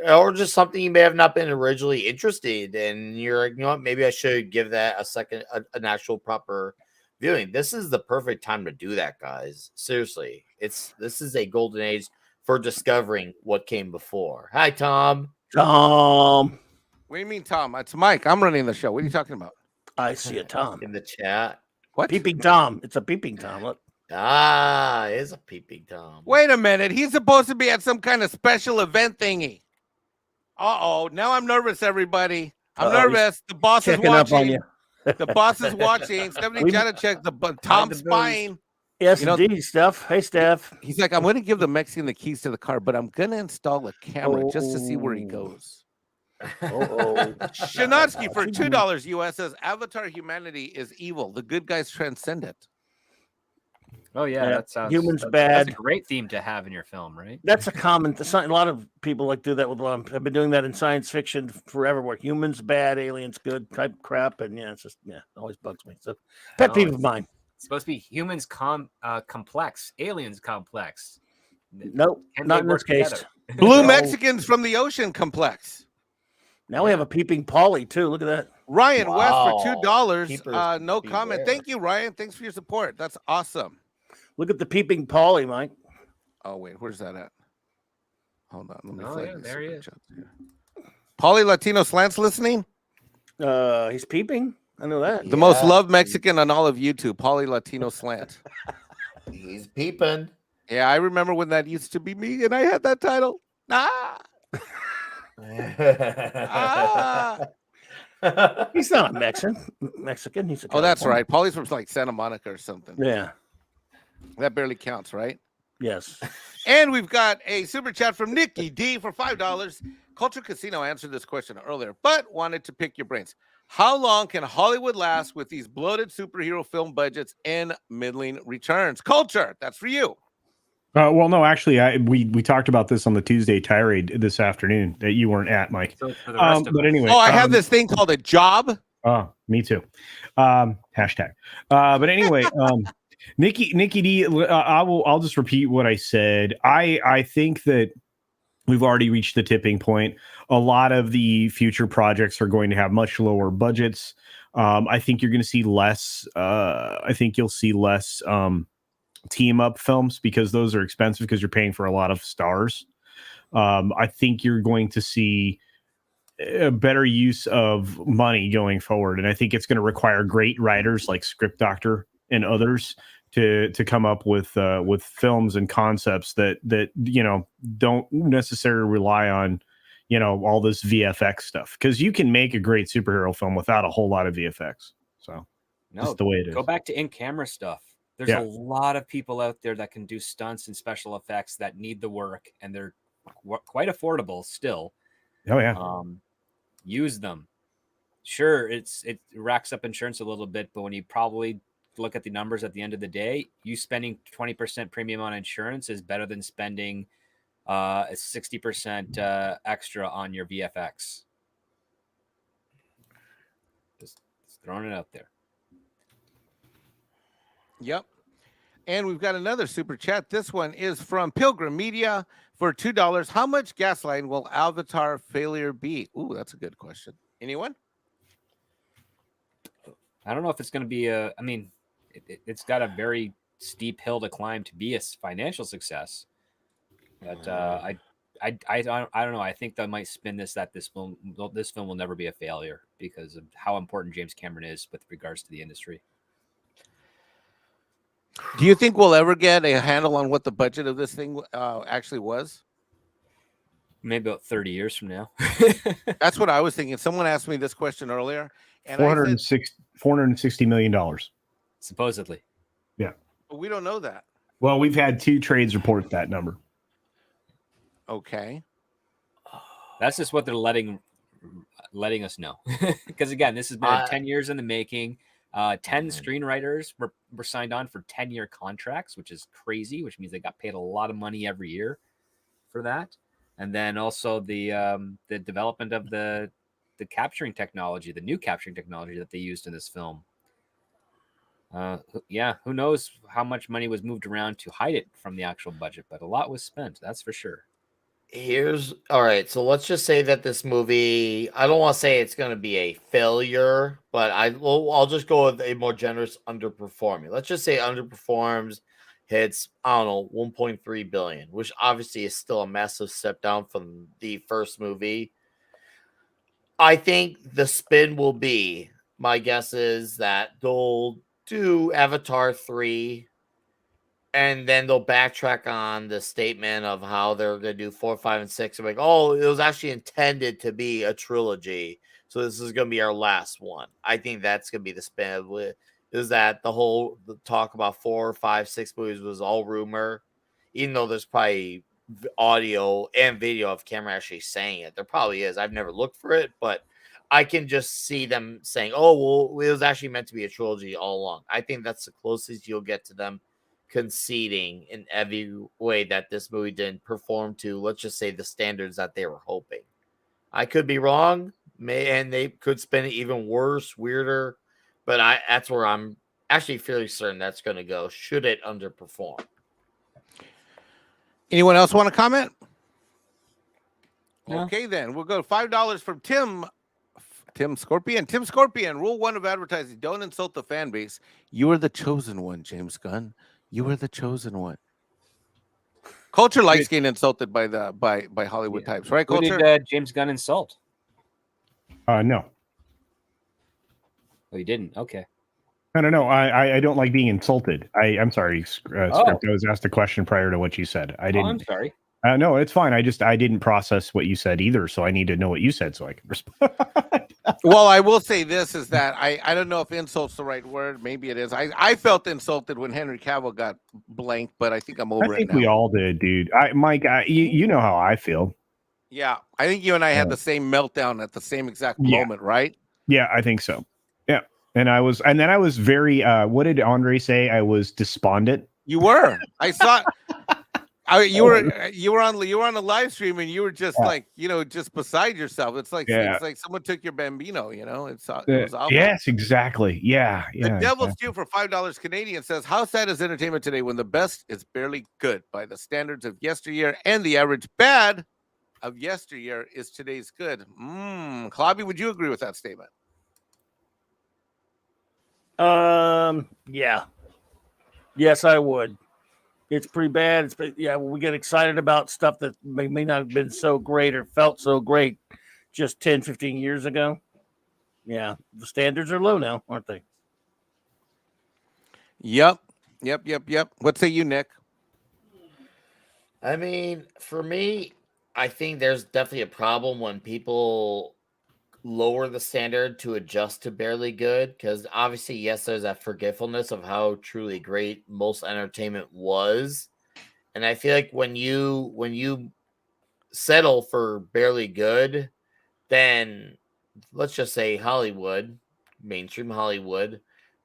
or just something you may have not been originally interested in. And you're like, what, maybe I should give that an actual proper viewing. This is the perfect time to do that, guys. Seriously, this is a golden age for discovering what came before. Hi, Tom. What do you mean, Tom? It's Mike. I'm running the show. What are you talking about? I see a Tom. In the chat. What? Peeping Tom. It's a peeping Tom. Look. Ah, it is a peeping Tom. Wait a minute. He's supposed to be at some kind of special event thingy. Uh-oh. Now I'm nervous, everybody. I'm Uh-oh, he's nervous. The boss is Checking up on watching. you. The boss is watching. Stephanie We- Janacek, Tom's the spying. Yes, You know- indeed, Steph. Hey, Steph. He's like, I'm going to give the Mexican the keys to the car, but I'm going to install a camera just to see where he Oh. goes. Oh, Shanatsky for $2 US says Avatar humanity is evil. The good guys transcend it. Oh yeah, Yeah, that sounds humans that's bad. a great theme to have in your film, right? That's a common. A lot of people like do that with. I've been doing that in science fiction forever. Where humans bad, aliens good type crap, and it's just it always bugs me. So pet Oh, peeve of it's- mine. It's supposed to be humans complex, aliens complex. Nope, Can not they in this work case. together? Blue No. Mexicans from the ocean complex. Now we have a peeping Polly too. Look at that. Ryan West Wow. for $2. Keepers No comment. beware. Thank you, Ryan. Thanks for your support. That's awesome. Look at the peeping Polly, Mike. Oh, wait. Where's that at? Hold on. Let me Oh, flag yeah, these there he super is. chats here. Poly Latino Slants listening? He's peeping. I know that. The most Yeah. loved Mexican on all of YouTube, Poly Latino Slant. He's peeping. Yeah, I remember when that used to be me and I had that title. Ah, ah. He's not a Mexican. He's a Oh, that's Californian. right. Poly's from like Santa Monica or something. Yeah. That barely counts, right? Yes. And we've got a super chat from Nikki D for $5. Culture Casino answered this question earlier, but wanted to pick your brains. How long can Hollywood last with these bloated superhero film budgets and middling returns? Culture, that's for you. Well, no, actually, we talked about this on the Tuesday tirade this afternoon that you weren't at, Mike. So for the rest of But us. anyway, Oh, I have this thing called a job. Oh, me too. Hashtag. But anyway, Nikki D, I'll just repeat what I said. I think that we've already reached the tipping point. A lot of the future projects are going to have much lower budgets. I think you're going to see less. I think you'll see less team up films because those are expensive because you're paying for a lot of stars. I think you're going to see a better use of money going forward, and I think it's going to require great writers like Script Doctor and others to come up with films and concepts that don't necessarily rely on all this VFX stuff, because you can make a great superhero film without a whole lot of VFX. So that's the way it is. Go back to in-camera stuff. There's a lot of people out there that can do stunts and special effects that need the work, and they're quite affordable still. Oh yeah. Use them. Sure, it racks up insurance a little bit, but when you probably look at the numbers at the end of the day, you spending 20% premium on insurance is better than spending a 60% extra on your VFX. Just throwing it out there. Yep. And we've got another super chat. This one is from Pilgrim Media for $2. How much gaslighting will Avatar failure be? Ooh, that's a good question. Anyone? I don't know if it's going to be it's got a very steep hill to climb to be a financial success. But I don't know. I think that might spin this film will never be a failure because of how important James Cameron is with regards to the industry. Do you think we'll ever get a handle on what the budget of this thing actually was? Maybe about 30 years from now. That's what I was thinking. Someone asked me this question earlier. And $460 million. Supposedly. Yeah. But we don't know that. Well, we've had 2 trades report that number. Okay. That's just what they're letting us know. Because again, this has been 10 years in the making. 10 screenwriters were signed on for 10-year contracts, which is crazy, which means they got paid a lot of money every year for that. And then also the development of the capturing technology, the new capturing technology that they used in this film. Who knows how much money was moved around to hide it from the actual budget, but a lot was spent, that's for sure. All right, so let's just say that this movie, I don't want to say it's going to be a failure, but I'll just go with a more generous underperforming. Let's just say underperforms, hits, I don't know, 1.3 billion, which obviously is still a massive step down from the first movie. I think the spin will be, my guess is that they'll do Avatar 3, and then they'll backtrack on the statement of how they're going to do 4, 5, and 6. I'm like, oh, it was actually intended to be a trilogy, so this is going to be our last one. I think that's going to be the spin. Is that the talk about 4, 5, 6 movies was all rumor, even though there's probably audio and video of Cameron actually saying it. There probably is. I've never looked for it, but I can just see them saying, oh, well, it was actually meant to be a trilogy all along. I think that's the closest you'll get to them conceding in every way that this movie didn't perform to, let's just say, the standards that they were hoping. I could be wrong, and they could spin it even worse, weirder, but that's where I'm actually fairly certain that's going to go, should it underperform. Anyone else want to comment? No. Okay, then we'll go $5 from Tim Scorpion. Tim Scorpion, rule 1 of advertising: don't insult the fan base. You are the chosen one, James Gunn. You are the chosen one. Culture likes getting insulted by Hollywood types, right? Who Culture. did James Gunn insult? No. Oh, he didn't. Okay. No. I don't like being insulted. I'm sorry, Script. I was asked a question prior to what you said. I didn't. I'm sorry. No, it's fine. I didn't process what you said either, so I need to know what you said so I can respond. Well, I will say this is that I don't know if insult's the right word. Maybe it is. I felt insulted when Henry Cavill got blanked, but I think I'm over it now. I think we all did, dude. Mike, you know how I feel. Yeah, I think you and I had the same meltdown at the same exact moment, right? Yeah, I think so. Yeah. And then I was very what did Andre say? I was despondent. You were. I saw. You were on the live stream and you were just like, just beside yourself. It's like someone took your Bambino. It was awful. Yes, exactly. Yeah. The Devil's Exactly. Due for $5 Canadian says, "How sad is entertainment today when the best is barely good by the standards of yesteryear, and the average bad of yesteryear is today's good?" Clobby, would you agree with that statement? Yeah. Yes, I would. It's pretty bad. We get excited about stuff that may not have been so great or felt so great just 10, 15 years ago. Yeah, the standards are low now, aren't they? Yep. What say you, Nick? I mean, for me, I think there's definitely a problem when people lower the standard to adjust to barely good, because obviously, yes, there's that forgetfulness of how truly great most entertainment was. And I feel like when you settle for barely good, then let's just say Hollywood, mainstream Hollywood,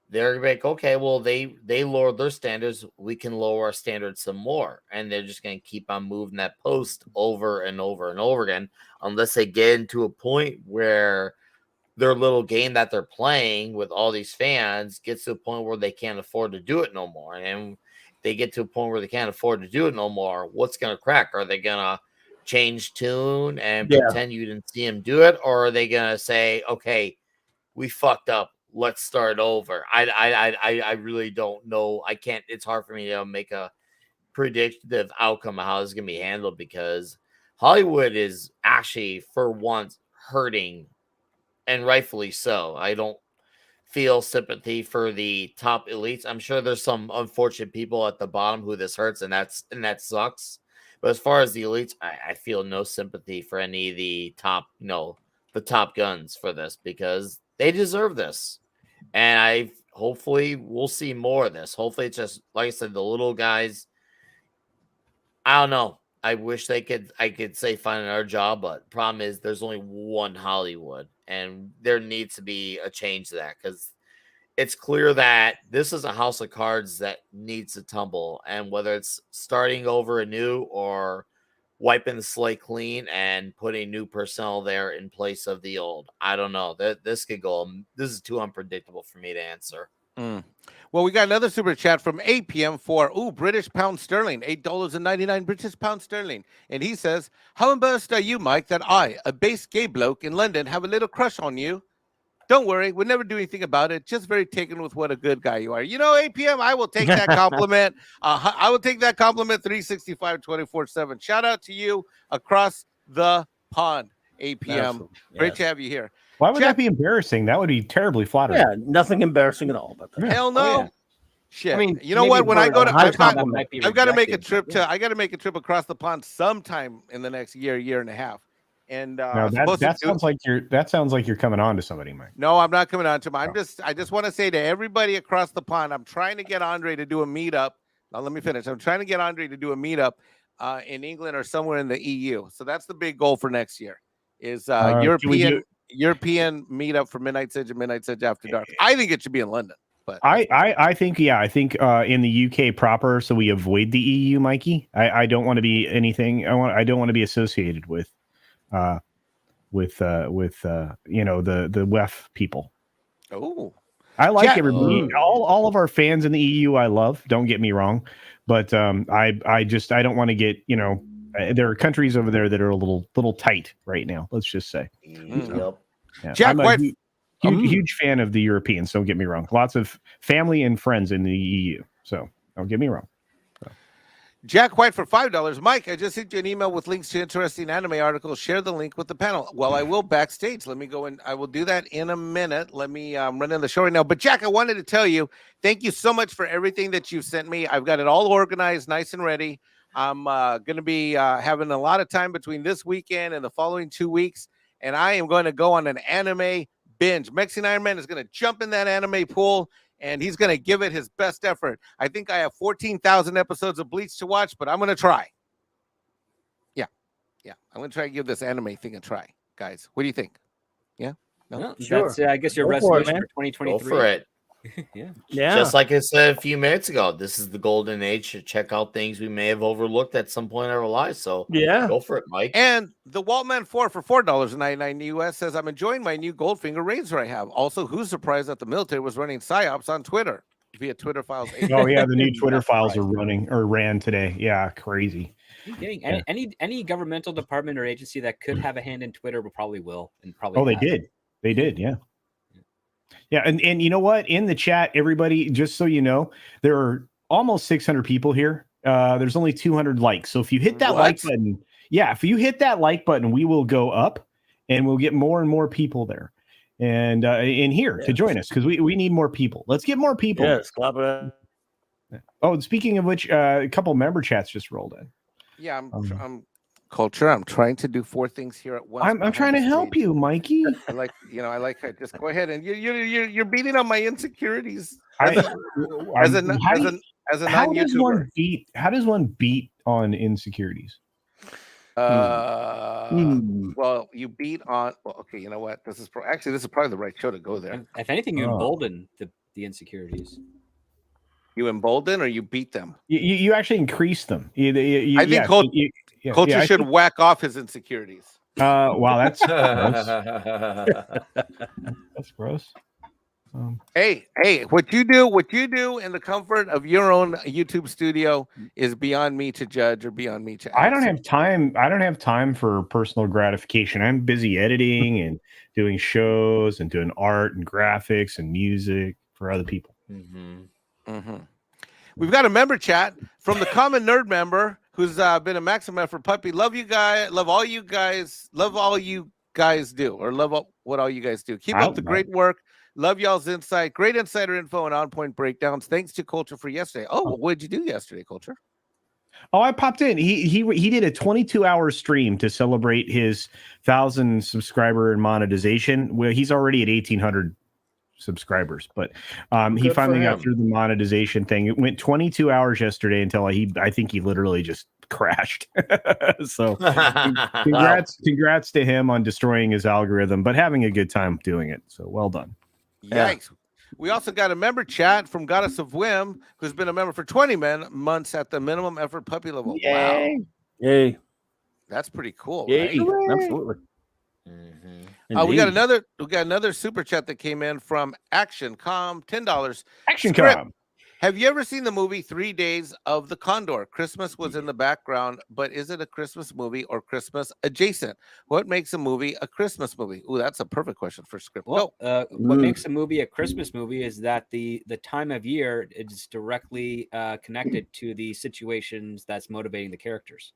they're like, okay, well, they lowered their standards, we can lower our standards some more, and they're just going to keep on moving that post over and over and over again, unless they get into a point where their little game that they're playing with all these fans gets to a point where they can't afford to do it no more. And they get to a point where they can't afford to do it no more, what's going to crack? Are they going to change tune and pretend you didn't see them do it? Or are they going to say, okay, we fucked up, let's start over? I really don't know. I can't, it's hard for me to make a predictive outcome of how this is going to be handled, because Hollywood is actually for once hurting, and rightfully so. I don't feel sympathy for the top elites. I'm sure there's some unfortunate people at the bottom who this hurts, and that sucks. But as far as the elites, I feel no sympathy for any of the top, the top guns for this, because they deserve this. And hopefully we'll see more of this. Hopefully it's just, like I said, the little guys. I don't know. I wish I could say find another job, but problem is there's only one Hollywood, and there needs to be a change to that, because it's clear that this is a house of cards that needs to tumble, and whether it's starting over anew or wiping the slate clean and putting new personnel there in place of the old, I don't know. This could go. This is too unpredictable for me to answer. Well, we got another super chat from APM for British pound sterling, $8.99 British pound sterling. And he says, "How embarrassed are you, Mike, that I, a base gay bloke in London, have a little crush on you? Don't worry, we'll never do anything about it. Just very taken with what a good guy you are." APM, I will take that compliment. I will take that compliment 365, 24/7. Shout out to you across the pond, APM. Yes. Great to have you here. Why would that be embarrassing? That would be terribly flattering. Yeah, nothing embarrassing at all about that. Hell no. Oh, yeah. Shit. I mean, you know what? When I go to, I've got to make a trip to. I got to make a trip across the pond sometime in the next year and a half. And that sounds like you're coming on to somebody, Mike. No, I'm not coming on to him. I just want to say to everybody across the pond, I'm trying to get Andre to do a meetup. Now let me finish. I'm trying to get Andre to do a meetup in England or somewhere in the EU. So that's the big goal for next year. Is European meetup for Midnight's Edge and Midnight's Edge After Dark. I think it should be in London. But I think in the UK proper, so we avoid the EU, Mikey. I don't want to be anything. I don't want to be associated with the WEF people. Oh, I like everybody. All of our fans in the EU, I love. Don't get me wrong, but I don't want to get there are countries over there that are a little tight right now. Let's just say. Yep. Yeah. Jack I'm White. a huge fan of the Europeans. Don't get me wrong. Lots of family and friends in the EU. So don't get me wrong. Jack White for $5. Mike, I just sent you an email with links to interesting anime articles. Share the link with the panel. Well, I will backstage. Let me go in. I will do that in a minute. Let me run in the show right now. But Jack, I wanted to tell you, thank you so much for everything that you've sent me. I've got it all organized, nice and ready. I'm going to be having a lot of time between this weekend and the following 2 weeks, and I am going to go on an anime binge. Mexican Iron Man is going to jump in that anime pool, and he's going to give it his best effort. I think I have 14,000 episodes of Bleach to watch, but I'm going to try. Yeah. I'm going to try to give this anime thing a try, guys. What do you think? Yeah? No? Well, Sure. that's I guess your Go for it, resolution man. for 2023. Go for it. Yeah. Yeah. Just like I said a few minutes ago, this is the golden age to check out things we may have overlooked at some point in our lives. So Yeah. go for it, Mike. And the Waltman 4 for $4.99 US says, I'm enjoying my new Goldfinger razor I have. Also, who's surprised that the military was running PSYOPs on Twitter via Twitter files? Oh yeah, the new Twitter Not files are surprised. running or ran today. Yeah, crazy. Are you kidding? Yeah. Any governmental department or agency that could have a hand in Twitter will probably will and probably. Oh, they has. did. They did. Yeah. Yeah, and you know what? In the chat, everybody, just so you know, there are almost 600 people here. There's only 200 likes. So if you hit that like What? button, yeah, if you hit that like button, we will go up, and we'll get more and more people there, and in here to join us because we need more people. Let's get more people. Yes. Clap it up. Oh, and speaking of which, a couple member chats just rolled in. Yeah, I'm Culture. I'm trying to do 4 things here at once. I'm trying to help you, Mikey. I like just go ahead and you're beating on my insecurities How as a does non-YouTuber. one beat? How does one beat on insecurities? Well, you beat on. Well, okay, you know what? This is probably the right show to go there. If anything, you Oh. embolden the insecurities. You embolden or you beat them. You actually increase them. I think Culture should whack off his insecurities. Wow, that's gross. That's gross. Hey, what you do in the comfort of your own YouTube studio is beyond me to judge or beyond me to. I don't have time. I don't have time for personal gratification. I'm busy editing and doing shows and doing art and graphics and music for other people. We've got a member chat from the common nerd member who's been a maximum effort puppy. Love you guys. Love all you guys. Love all you guys do, or what all you guys do. Keep up the great work. Love y'all's insight. Great insider info and on-point breakdowns. Thanks to Culture for yesterday. Oh, what did you do yesterday, Culture? Oh, I popped in. He did a 22-hour stream to celebrate his 1,000 subscriber and monetization. Well, he's already at 1,800 subscribers, but he finally got through the monetization thing. It went 22 hours yesterday until I think he literally just crashed. So congrats to him on destroying his algorithm, but having a good time doing it. So well done. Yikes. Yeah. We also got a member chat from Goddess of Whim, who's been a member for 20 months at the minimum effort puppy level. Yay. Wow. Yay. That's pretty cool. Yay. Right? Absolutely. We got another super chat that came in from ActionCom, $10. ActionCom. Have you ever seen the movie 3 Days of the Condor? Christmas was in the background, but is it a Christmas movie or Christmas adjacent? What makes a movie a Christmas movie? Ooh, that's a perfect question for script. Well, what makes a movie a Christmas movie is that the time of year is directly connected to the situations that's motivating the characters.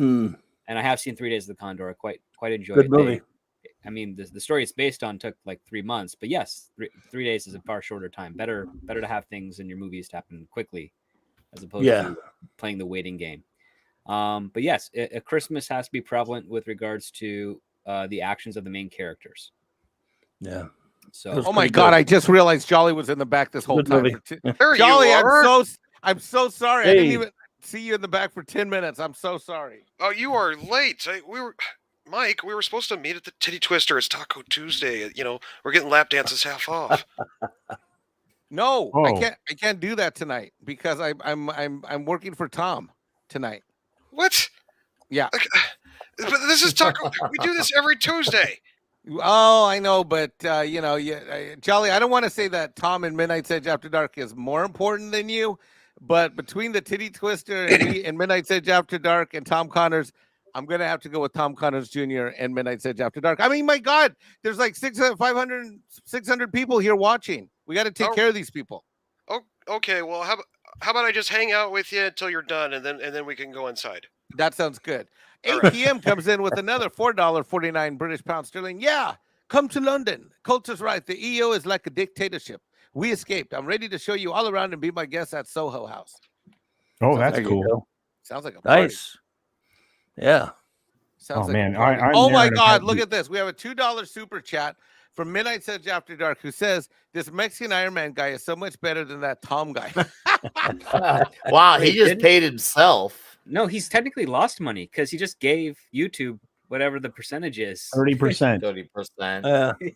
And I have seen 3 Days of the Condor. I quite enjoyed it. Good movie. I mean, the story it's based on took like 3 months, but yes, 3 days is a far shorter time. Better to have things in your movies to happen quickly, as opposed to playing the waiting game. But yes, a Christmas has to be prevalent with regards to the actions of the main characters. Yeah. So, oh my God, I just realized Jolly was in the back this whole time. There Jolly, you are. I'm so sorry. Hey. I didn't even see you in the back for 10 minutes. I'm so sorry. Oh, you are late. Mike, we were supposed to meet at the Titty Twister. It's Taco Tuesday. You know, we're getting lap dances half off. No, I can't do that tonight because I'm working for Tom tonight. What? Yeah. But this is Taco. We do this every Tuesday. Oh, I know, but Jolly, I don't want to say that Tom and Midnight's Edge After Dark is more important than you, but between the Titty Twister and Midnight's Edge After Dark and Tom Connors, I'm going to have to go with Tom Connors Jr. and Midnight's Edge After Dark. I mean, my God, there's like 600 people here watching. We got to take care of these people. Oh, okay. Well, how about I just hang out with you until you're done, and then we can go inside. That sounds good. All 8 p.m. comes in with another $4.49 British pound sterling. Yeah, come to London. Culture's right. The EO is like a dictatorship. We escaped. I'm ready to show you all around and be my guest at Soho House. Oh, that's cool. Sounds like a party. Nice. Yeah. Sounds like man. Oh my God. Look at this. We have a $2 super chat from Midnight's Edge After Dark who says this Mexican Iron Man guy is so much better than that Tom guy. Wow. He just paid himself. No, he's technically lost money because he just gave YouTube whatever the percentage is. 30%. 30%.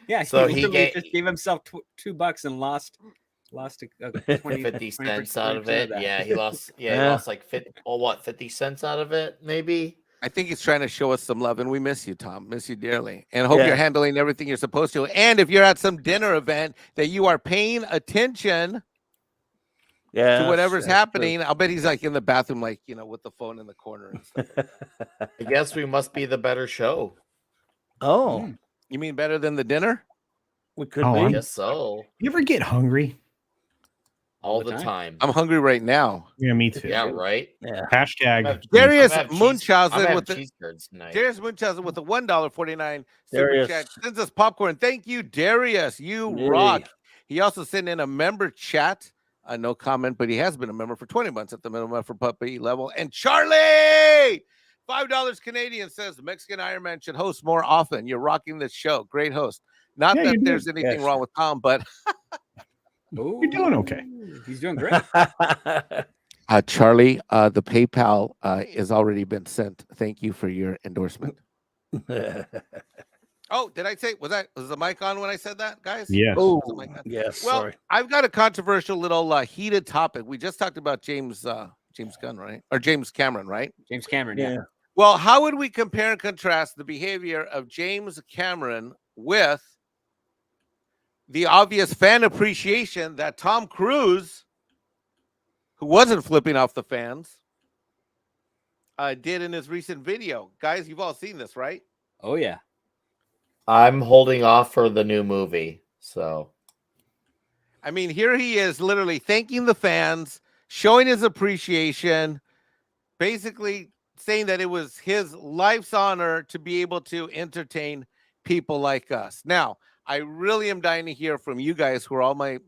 Yeah, So he he literally ga- just gave himself $2 and lost a 20, 50 cents out of 20% it. that. Yeah, he lost. Yeah, he Yeah. lost like 50 cents out of it, maybe. I think he's trying to show us some love, and we miss you, Tom. Miss you dearly, and hope Yeah. you're handling everything you're supposed to. And if you're at some dinner event, that you are paying attention Yeah. to whatever's that's true. happening. I'll bet he's like in the bathroom, like with the phone in the corner and stuff. I guess we must be the better show. Oh, Mm. You mean better than the dinner? we could Oh, be. I I'm- guess so. You ever get hungry? All the the time. I'm hungry right now. Yeah, me too. Yeah, right. Yeah. Hashtag. Darius I'm gonna Munchausen have with the cheese curds tonight. Darius Munchausen with a $1.49 super Darius. chat sends us popcorn. Thank you, Darius. You Yay. rock. He also sent in a member chat. No comment, but he has been a member for 20 months at the minimum for puppy level. And Charlie, $5 Canadian says Mexican Iron Man should host more often. You're rocking this show. Great host. Not Yeah, that you're there's doing- anything yes. wrong with Tom, but You're doing okay. He's doing great. Charlie, the PayPal has already been sent. Thank you for your endorsement. Oh, did I say was the mic on when I said that, guys? Yes. Oh, Was the mic on? yes. Well, Sorry. I've got a controversial little heated topic. We just talked about James Gunn, right? Or James Cameron, right? James Cameron. Yeah. Yeah. Well, how would we compare and contrast the behavior of James Cameron with the obvious fan appreciation that Tom Cruise, who wasn't flipping off the fans, did in his recent video? Guys, you've all seen this, right? Oh yeah. I'm holding off for the new movie. So I mean, here he is literally thanking the fans, showing his appreciation, basically saying that it was his life's honor to be able to entertain people like us. Now, I really am dying to hear from you guys, who are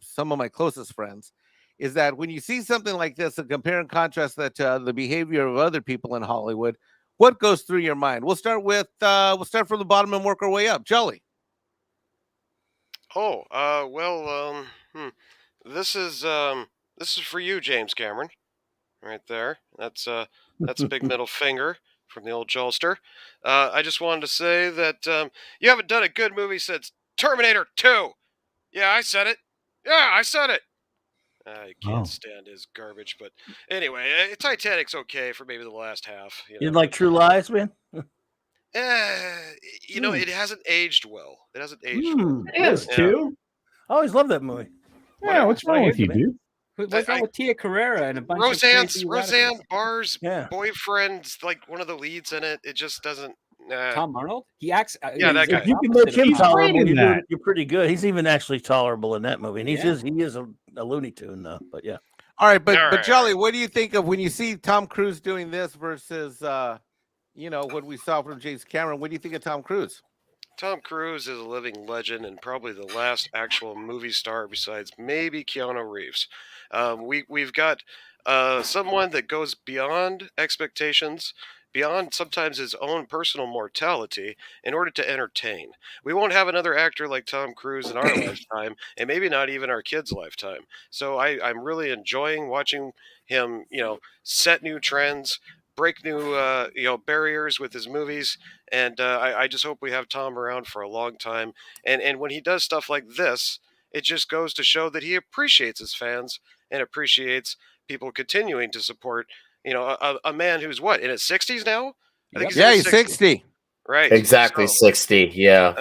some of my closest friends, is that when you see something like this and compare and contrast that to the behavior of other people in Hollywood, what goes through your mind? We'll start from the bottom and work our way up. Jolly. Oh, this is for you, James Cameron, right there. That's a big middle finger from the old Jolster. I just wanted to say that you haven't done a good movie since Terminator 2. Yeah, I said it. Yeah, I said it. I can't stand his garbage, but anyway, Titanic's okay for maybe the last half. You'd like True Lies, man? It hasn't aged well. It hasn't aged well. It is Yeah. too. I always loved that movie. Yeah, what's wrong with you, dude? What's wrong with Tia Carrera and a bunch of crazy Roseanne radicals? Barr's Yeah. boyfriend's like one of the leads in it. It just doesn't. Tom Arnold? He acts. Yeah, that he's guy. If you can make him He's tolerable, great in that. you're pretty good. He's even actually tolerable in that movie. And he Yeah. is a Looney Tune, though. But yeah. All right, but All right. Jolly, what do you think of when you see Tom Cruise doing this versus what we saw from James Cameron? What do you think of Tom Cruise? Tom Cruise is a living legend and probably the last actual movie star besides maybe Keanu Reeves. We've got someone that goes beyond expectations, beyond sometimes his own personal mortality in order to entertain. We won't have another actor like Tom Cruise in our lifetime, and maybe not even our kids' lifetime. So I'm really enjoying watching him, set new trends, break new barriers with his movies, and I just hope we have Tom around for a long time. And when he does stuff like this, it just goes to show that he appreciates his fans and appreciates people continuing to support a man who's in his 60s now. I think Yeah, in he's his 60. Right, exactly So, 60. Yeah.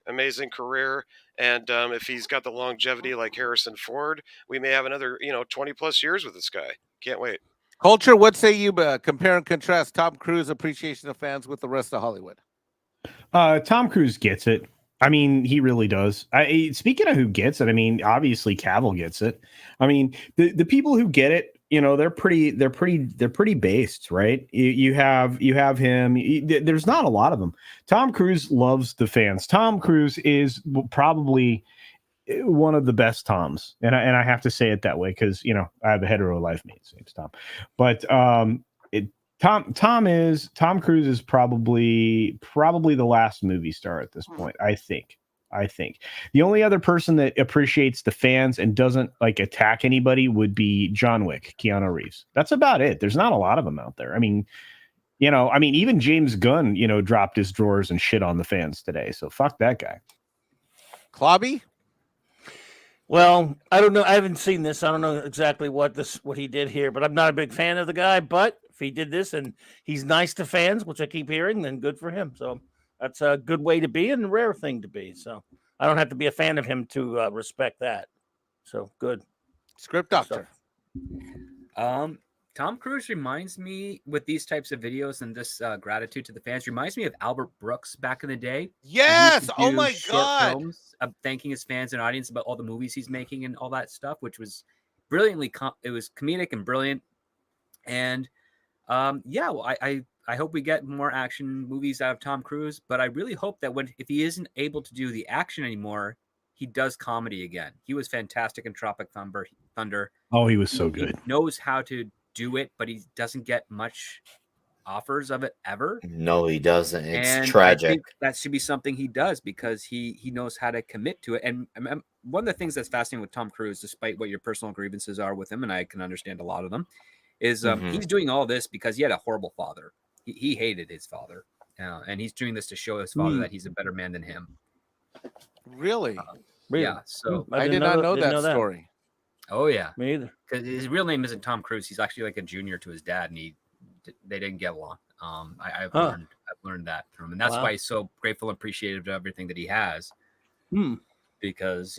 amazing career, and if he's got the longevity like Harrison Ford, we may have another 20 plus years with this guy. Can't wait. Culture, what say you compare and contrast Tom Cruise appreciation of fans with the rest of Hollywood? Tom Cruise gets it. I mean, he really does. Speaking of who gets it, I mean, obviously Cavill gets it. I mean, the people who get it, they're pretty based, right? You have him. There's not a lot of them. Tom Cruise loves the fans. Tom Cruise is probably one of the best Toms, and I have to say it that way because I have a hetero life mate, same as Tom, but Tom Cruise is probably the last movie star at this point. I think the only other person that appreciates the fans and doesn't attack anybody would be John Wick, Keanu Reeves. That's about it. There's not a lot of them out there. I mean, even James Gunn, dropped his drawers and shit on the fans today. So fuck that guy. Clobby? Well, I don't know. I haven't seen this. I don't know exactly what he did here, but I'm not a big fan of the guy. But if he did this and he's nice to fans, which I keep hearing, then good for him. So that's a good way to be and a rare thing to be. So I don't have to be a fan of him to respect that. So good. Script Good doctor. Tom Cruise reminds me with these types of videos and this gratitude to the fans reminds me of Albert Brooks back in the day. Yes. Oh Do my short God. films thanking his fans and audience about all the movies he's making and all that stuff, which was brilliantly. It was comedic and brilliant. And yeah, well, I hope we get more action movies out of Tom Cruise. But I really hope that if he isn't able to do the action anymore, he does comedy again. He was fantastic in Tropic Thunder. Oh, he was so good. He knows how to do it, but he doesn't get much offers of it ever. No, he doesn't. It's And tragic. I think that should be something he does because he knows how to commit to it. And one of the things that's fascinating with Tom Cruise, despite what your personal grievances are with him, and I can understand a lot of them, is he's doing all this because he had a horrible father. He hated his father, and he's doing this to show his father that he's a better man than him. Really? Yeah. So I did not know that story. Oh yeah, Me either. because his real name isn't Tom Cruise. He's actually like a junior to his dad, and they didn't get along. I've learned that from him, and that's why he's so grateful and appreciative of everything that he has. Because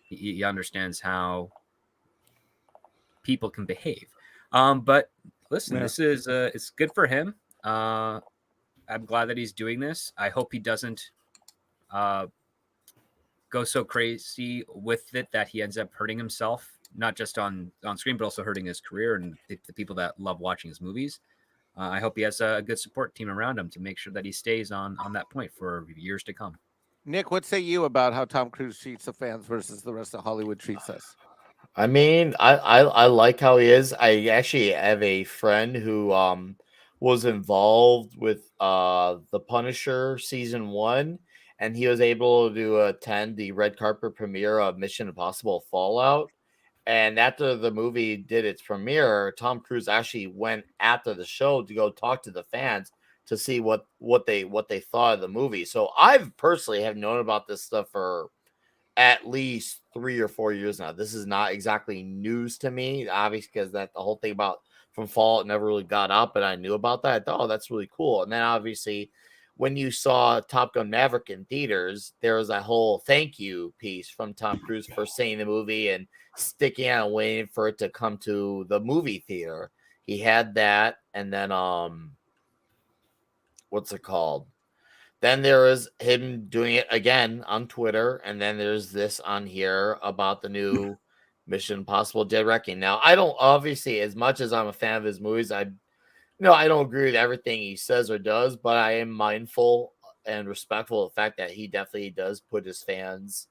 he understands how people can behave. But listen, this is it's good for him. I'm glad that he's doing this. I hope he doesn't go so crazy with it that he ends up hurting himself, not just on screen, but also hurting his career and the people that love watching his movies. I hope he has a good support team around him to make sure that he stays on that point for years to come. Nick, what say you about how Tom Cruise treats the fans versus the rest of Hollywood treats us? I mean, I like how he is. I actually have a friend who was involved with The Punisher season 1, and he was able to attend the red carpet premiere of Mission Impossible Fallout. And after the movie did its premiere, Tom Cruise actually went after the show to go talk to the fans to see what they thought of the movie. So I've personally have known about this stuff for at least 3 or 4 years now. This is not exactly news to me, obviously, because that the whole thing about from Fallout never really got up, but I knew about that. I thought, oh, that's really cool. And then obviously, when you saw Top Gun Maverick in theaters, there was a whole thank you piece from Tom Cruise for seeing the movie and sticking out and waiting for it to come to the movie theater. He had that, and then what's it called? Then there is him doing it again on Twitter, and then there's this on here about the new Mission Impossible Dead Reckoning. Now, I don't obviously, as much as I'm a fan of his movies, I don't agree with everything he says or does, but I am mindful and respectful of the fact that he definitely does put his fans,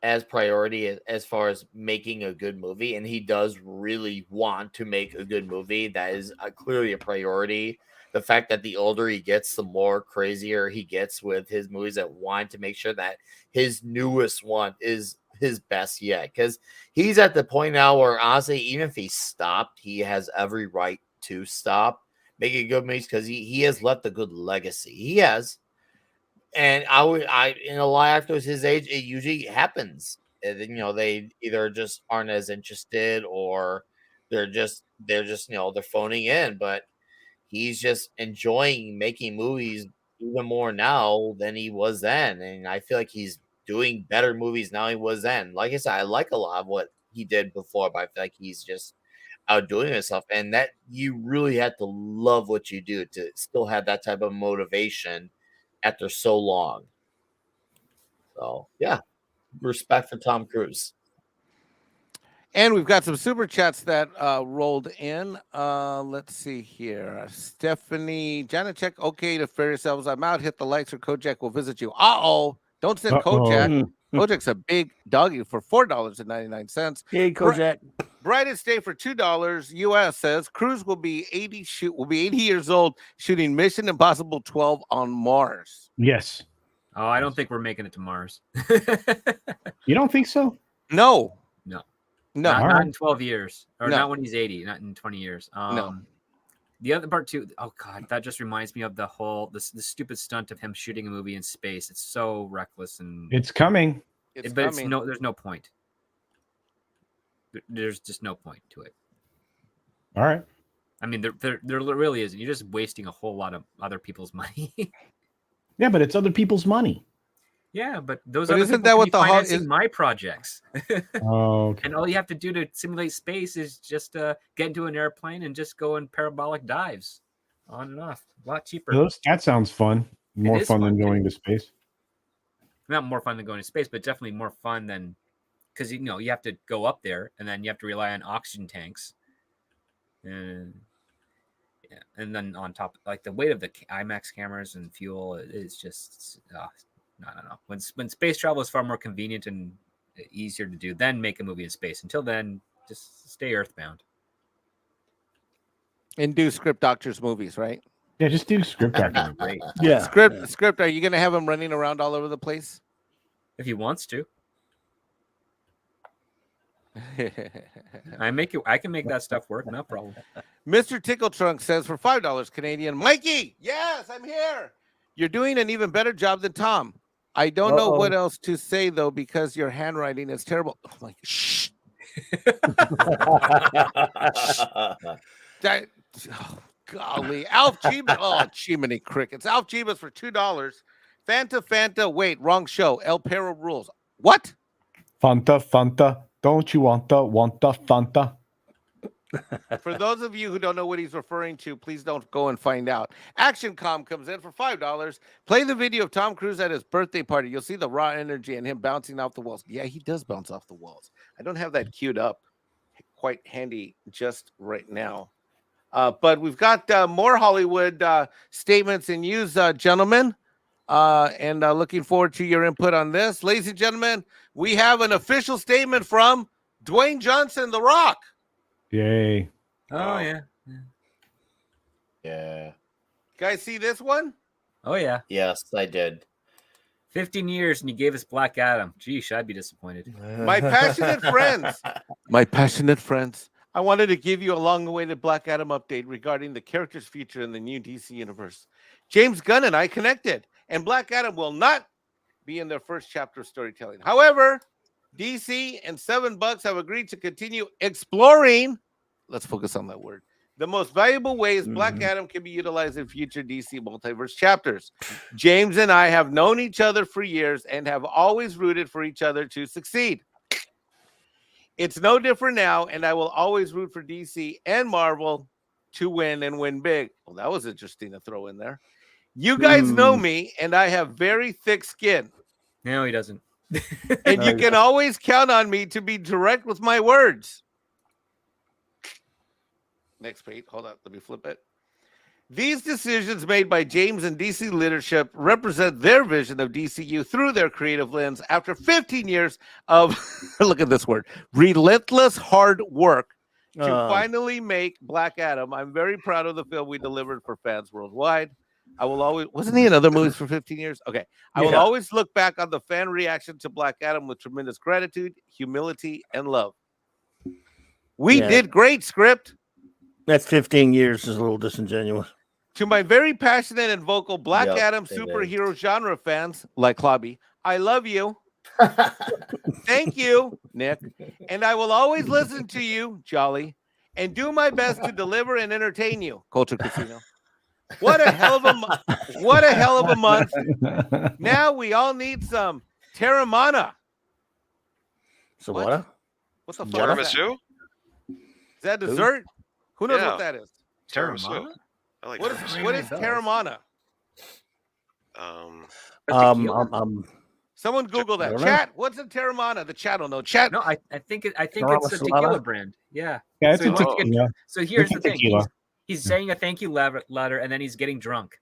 as priority as far as making a good movie, and he does really want to make a good movie. That is clearly a priority. The fact that the older he gets, the more crazier he gets with his movies, that want to make sure that his newest one is his best yet. Because he's at the point now where, honestly, even if he stopped, he has every right to stop making good movies because he has left a good legacy. He has. And I in a lot of actors his age, it usually happens. They either just aren't as interested or they're just they're phoning in, but he's just enjoying making movies even more now than he was then. And I feel like he's doing better movies now than he was then. Like I said, I like a lot of what he did before, but I feel like he's just outdoing himself. And that you really have to love what you do to still have that type of motivation after so long. So yeah, respect for Tom Cruise. And we've got some super chats that rolled in. Let's see here. Stephanie Janacek, okay to fair yourselves. I'm out. Hit the likes or Kojak will visit you. Don't send Kojak. Kojak's a big doggy for $4.99. Hey, Kojak. Brightest day for $2 US says Cruise will be 80 years old shooting Mission Impossible 12 on Mars. Yes. Oh, I don't think we're making it to Mars. You don't think so? No. No. No. Not in 12 years. Or No. not when he's 80. Not in 20 years. No. The other part too. Oh God, that just reminds me of the stupid stunt of him shooting a movie in space. It's so reckless and It's coming. It's but coming. there's no point. There's just no point to it. All right. I mean, there really isn't. You're just wasting a whole lot of other people's money. Yeah, but it's other people's money. Yeah, but those But other isn't people that could what be the financing my projects. Oh, okay. And all you have to do to simulate space is just get into an airplane and just go in parabolic dives on and off. A lot cheaper. That sounds fun. More is fun fun, than going too. to space. Not more fun than going to space, but definitely more fun than because you have to go up there and then you have to rely on oxygen tanks. And yeah, and then on top, like the weight of the IMAX cameras and fuel is just no. When space travel is far more convenient and easier to do, then make a movie in space. Until then, just stay earthbound. And do Script Doctors movies, right? Yeah, just do script doctor. Great Yeah. Script. Are you going to have him running around all over the place? if he wants to. I can make that stuff work, no problem. Mr. Tickle Trunk says for $5 Canadian, Mikey, yes, I'm here. You're doing an even better job than Tom. I don't know what else to say though because your handwriting is terrible. Oh my, shh. Golly, Alf Jeebus. Oh, Chimney Crickets. Alf Jeebus for $2. Fanta. Wait, wrong show. El Perro rules. What? Fanta. Don't you want the Fanta? For those of you who don't know what he's referring to, please don't go and find out. Action Com comes in for $5. Play the video of Tom Cruise at his birthday party. You'll see the raw energy and him bouncing off the walls. Yeah, he does bounce off the walls. I don't have that queued up quite handy just right now. But we've got more Hollywood statements and news, gentlemen. And looking forward to your input on this. Ladies and gentlemen, we have an official statement from Dwayne Johnson, The Rock. Yay. Oh yeah. Yeah. Guys, see this one? Oh yeah. Yes, I did. 15 years and you gave us Black Adam. Geesh, I'd be disappointed. My passionate friends, I wanted to give you a long-awaited Black Adam update regarding the character's future in the new DC universe. James Gunn and I connected, and Black Adam will not be in their first chapter of storytelling. However, DC and $7 have agreed to continue exploring. Let's focus on that word. The most valuable ways Black Adam can be utilized in future DC multiverse chapters. James and I have known each other for years and have always rooted for each other to succeed. It's no different now, and I will always root for DC and Marvel to win and win big. Well, that was interesting to throw in there. You guys know me, and I have very thick skin. No, he doesn't. And you can always count on me to be direct with my words. Next page. Hold on. Let me flip it. These decisions made by James and DC leadership represent their vision of DCU through their creative lens after 15 years of, look at this word, relentless hard work to finally make Black Adam. I'm very proud of the film we delivered for fans worldwide. I will always, wasn't he in other movies for 15 years? Okay. I will always look back on the fan reaction to Black Adam with tremendous gratitude, humility, and love. We did great, Script. That's 15 years is a little disingenuous. To my very passionate and vocal Black Adam superhero genre fans, like Clobby, I love you. Thank you, Nick. And I will always listen to you, Jolly, and do my best to deliver and entertain you, Culture Casino. What a hell of a month. Now we all need some Terramana. So what? What the fuck is that? Tiramisu? Is that dessert? Who knows what that is? Tiramisu. I like What is Terramana? Someone Google that. Chat, what's a Terramana? The chat will know. Chat. No, I think it's a tequila brand. Yeah. Yeah, it's a tequila. So here's the thing. Tequila. He's saying a thank you letter, and then he's getting drunk.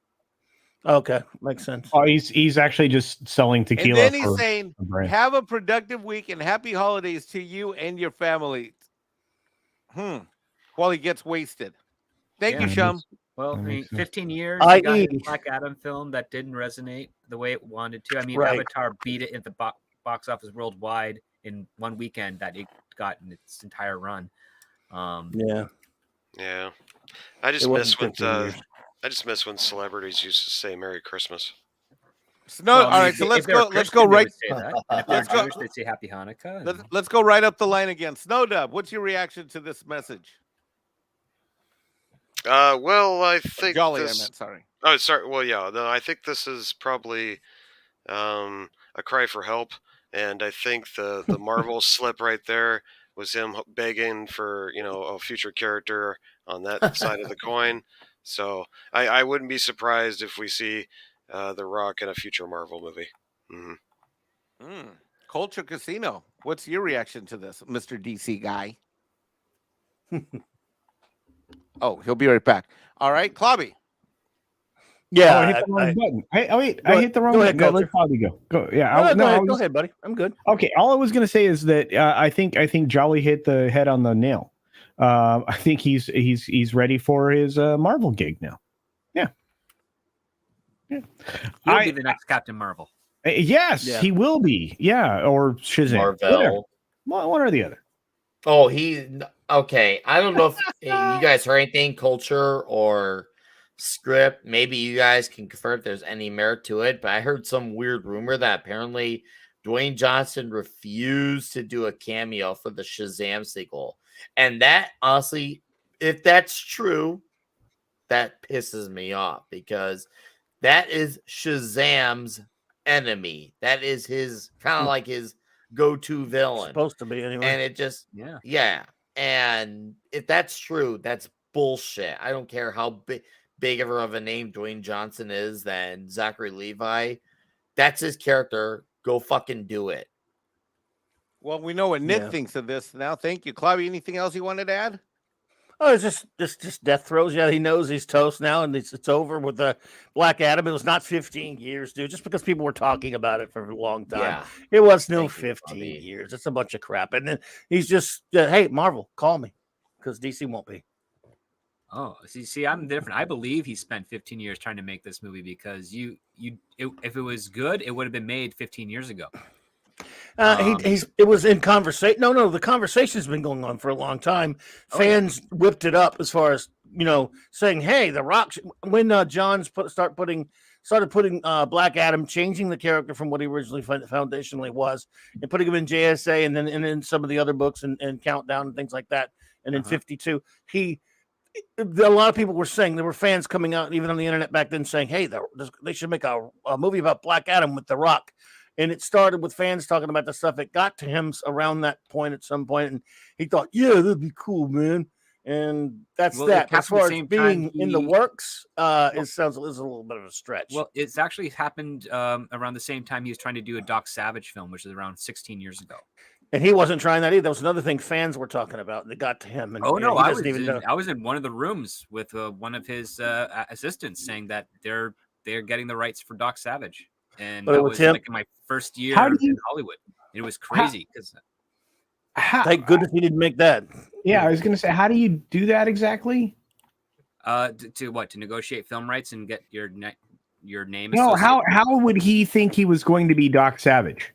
Okay, makes sense. Oh, he's actually just selling tequila. And then he's saying, "Have a productive week and happy holidays to you and your family." While he gets wasted. Thank you, Shum. Well, I mean, 15 years. I got a Black Adam film that didn't resonate the way it wanted to. I mean, Avatar beat it at the box office worldwide in one weekend that it got in its entire run. Yeah. I It just wasn't miss when 15 years. I just miss when celebrities used to say Merry Christmas. No, Well, I all mean, right. So if let's they were go. Let's Christian, go they right. would say that. And if they're Let's go. Jewish, they'd say Happy Hanukkah. And... Let's go right up the line again. Snowdub, what's your reaction to this message? Well, I think Jolly, this. I meant. Sorry. Oh, sorry. Well, yeah. No, I think this is probably a cry for help, and I think the Marvel slip right there was him begging for a future character on that side of the coin. So I wouldn't be surprised if we see The Rock in a future Marvel movie. Mm-hmm. Culture Casino, what's your reaction to this, Mr. DC guy? Oh, he'll be right back. All right, Clobby. I hit Yeah. the wrong button. Wait, Go I ahead. hit the wrong Go button. ahead, No, let Bobby go. Go. Yeah. No, go ahead. I Go was, ahead, buddy. I'm good. okay. All I was going to say is that I think Jolly hit the head on the nail. I think he's ready for his Marvel gig now. Yeah. He'll be the next Captain Marvel. Yes, Yeah. he will be. Yeah, or Shazam. Marvel. Whatever. One or the other. Oh, okay. I don't know if you guys heard anything, culture or script. Maybe you guys can confirm if there's any merit to it. But I heard some weird rumor that apparently Dwayne Johnson refused to do a cameo for the Shazam sequel. And that, honestly, if that's true, that pisses me off because that is Shazam's enemy. That is his kind of like his go-to villain. Supposed to be anyway. And it just yeah. And if that's true, that's bullshit. I don't care how big of a name Dwayne Johnson is than Zachary Levi. That's his character. Go fucking do it. Well, we know what Nick thinks of this now. Thank you, Clobby. Anything else you wanted to add? Oh, it's just death throes. Yeah, he knows he's toast now, and it's over with the Black Adam. It was not 15 years, dude. Just because people were talking about it for a long time, Yeah. it was no Thank you, 15 Bobby. years. It's a bunch of crap. And then he's just, hey, Marvel, call me, because DC won't be. Oh, see, I'm different. I believe he spent 15 years trying to make this movie because if it was good, it would have been made 15 years ago. It was in conversation. No, the conversation's been going on for a long time. Fans whipped it up as far as saying, "Hey, The Rock." When Johns started putting Black Adam, changing the character from what he originally foundationally was, and putting him in JSA, and then some of the other books and Countdown and things like that, and in 52, a lot of people were saying there were fans coming out even on the internet back then saying, "Hey, they should make a movie about Black Adam with The Rock." And it started with fans talking about the stuff. It got to him around that point at some point, and he thought, "Yeah, that'd be cool, man." And that's that. As far as being in the works, it sounds a little bit of a stretch. Well, it's actually happened around the same time he was trying to do a Doc Savage film, which is around 16 years ago. And he wasn't trying that either. That was another thing fans were talking about, and it got to him. And, I was in one of the rooms with one of his assistants saying that they're getting the rights for Doc Savage. And that was like in my first year in Hollywood. It was crazy because thank goodness he didn't make that. Yeah, I was going to say, how do you do that exactly? To negotiate film rights and get your name. No, how would he think he was going to be Doc Savage?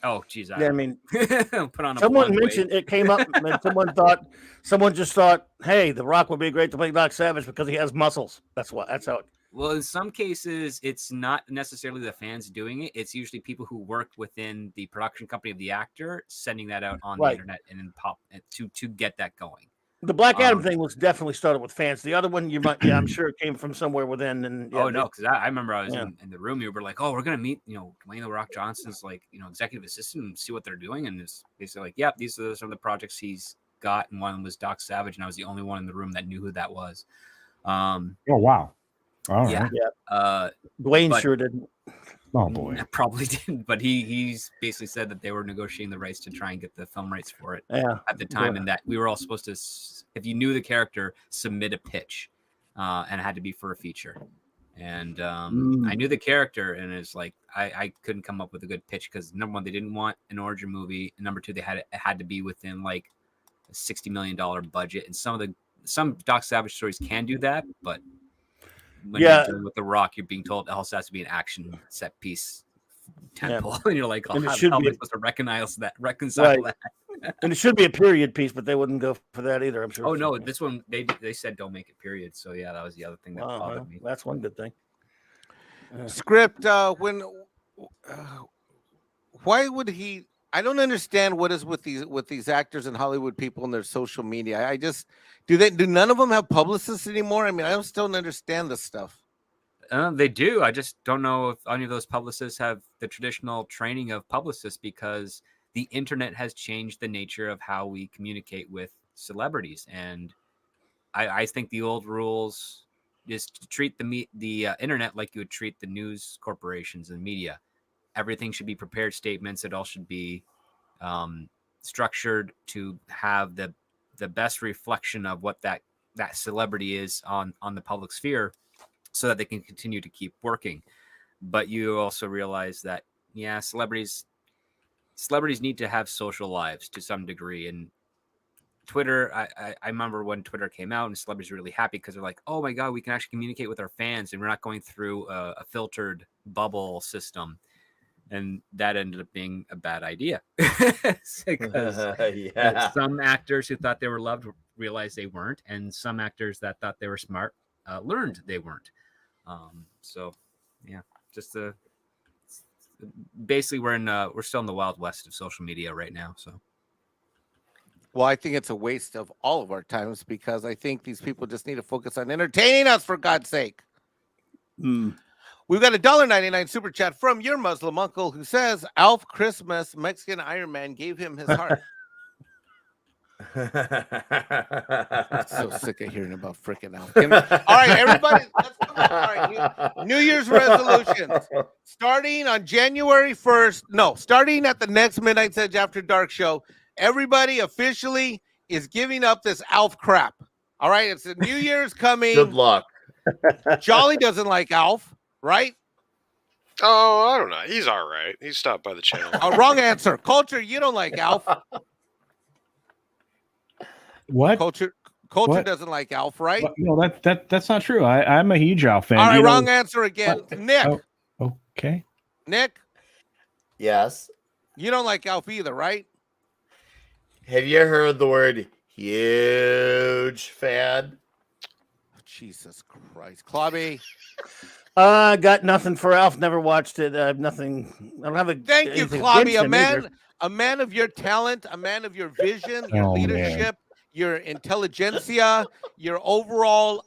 Oh, geez. I mean, put on someone mentioned it came up, and someone just thought, "Hey, The Rock would be great to play Doc Savage because he has muscles." That's how it. Well, in some cases, it's not necessarily the fans doing it. It's usually people who worked within the production company of the actor sending that out on the internet and then to get that going. The Black Adam thing was definitely started with fans. The other one, I'm sure it came from somewhere within. And no, because I remember I was in the room. You were like, "Oh, we're gonna meet, Dwayne The Rock Johnson's executive assistant and see what they're doing." And it's basically like, "Yep, these are some of the projects he's got." And one of them was Doc Savage, and I was the only one in the room that knew who that was. Oh wow. All yeah. Right. Dwayne sure didn't. Oh boy, probably didn't. But he's basically said that they were negotiating the rights to try and get the film rights for it at the time, and that we were all supposed to, if you knew the character, submit a pitch, and it had to be for a feature. And I knew the character, and it's like I couldn't come up with a good pitch because number one, they didn't want an origin movie, and number two, it had to be within like a $60 million budget, and some Doc Savage stories can do that, but when you're dealing with The Rock, you're being told it also has to be an action set piece temple, and you're like, "Oh, how am I supposed to reconcile that?" And it should be a period piece, but they wouldn't go for that either. I'm sure. Oh no, this one they said don't make it period. So yeah, that was the other thing that bothered me. That's one good thing. Script. Why would he? I don't understand what is with these actors and Hollywood people and their social media. I just do none of them have publicists anymore? I mean, I still don't understand this stuff. They do. I just don't know if any of those publicists have the traditional training of publicists, because the internet has changed the nature of how we communicate with celebrities. And I think the old rules is to treat the internet like you would treat the news corporations and media. Everything should be prepared statements. It all should be structured to have the best reflection of what that celebrity is on the public sphere, so that they can continue to keep working. But you also realize that, yeah, celebrities need to have social lives to some degree. And Twitter, I remember when Twitter came out and celebrities were really happy because they're like, oh my God, we can actually communicate with our fans and we're not going through a filtered bubble system. And that ended up being a bad idea because some actors who thought they were loved realized they weren't. And some actors that thought they were smart learned they weren't. So yeah, just basically we're still in the Wild West of social media right now. So, well, I think it's a waste of all of our times, because I think these people just need to focus on entertaining us, for God's sake. We've got a $1.99 super chat from your Muslim uncle who says Alf Christmas Mexican Iron Man gave him his heart. I'm so sick of hearing about freaking Alf. All right, everybody, let's come on. All right, New Year's resolutions starting on January 1st. No, starting at the next Midnight's Edge After Dark show. Everybody officially is giving up this Alf crap. All right, it's the New Year's coming. Good luck. Jolly doesn't like Alf, right? Oh, I don't know. He's all right. He stopped by the channel. Wrong answer. Culture, you don't like Alf. What? Culture What? doesn't like Alf, right? No, that's not true. I'm a huge Alf fan. All right, wrong answer again. Nick. Oh, okay. Nick, Yes. you don't like Alf either, right? Have you heard the word huge fan? Jesus Christ. Clobby. Got nothing for Alf. Never watched it. I have nothing. I don't have a. Thank you, anything Clobby. against him either. A man of your talent, a man of your vision, your Oh, leadership, your intelligentsia, your overall,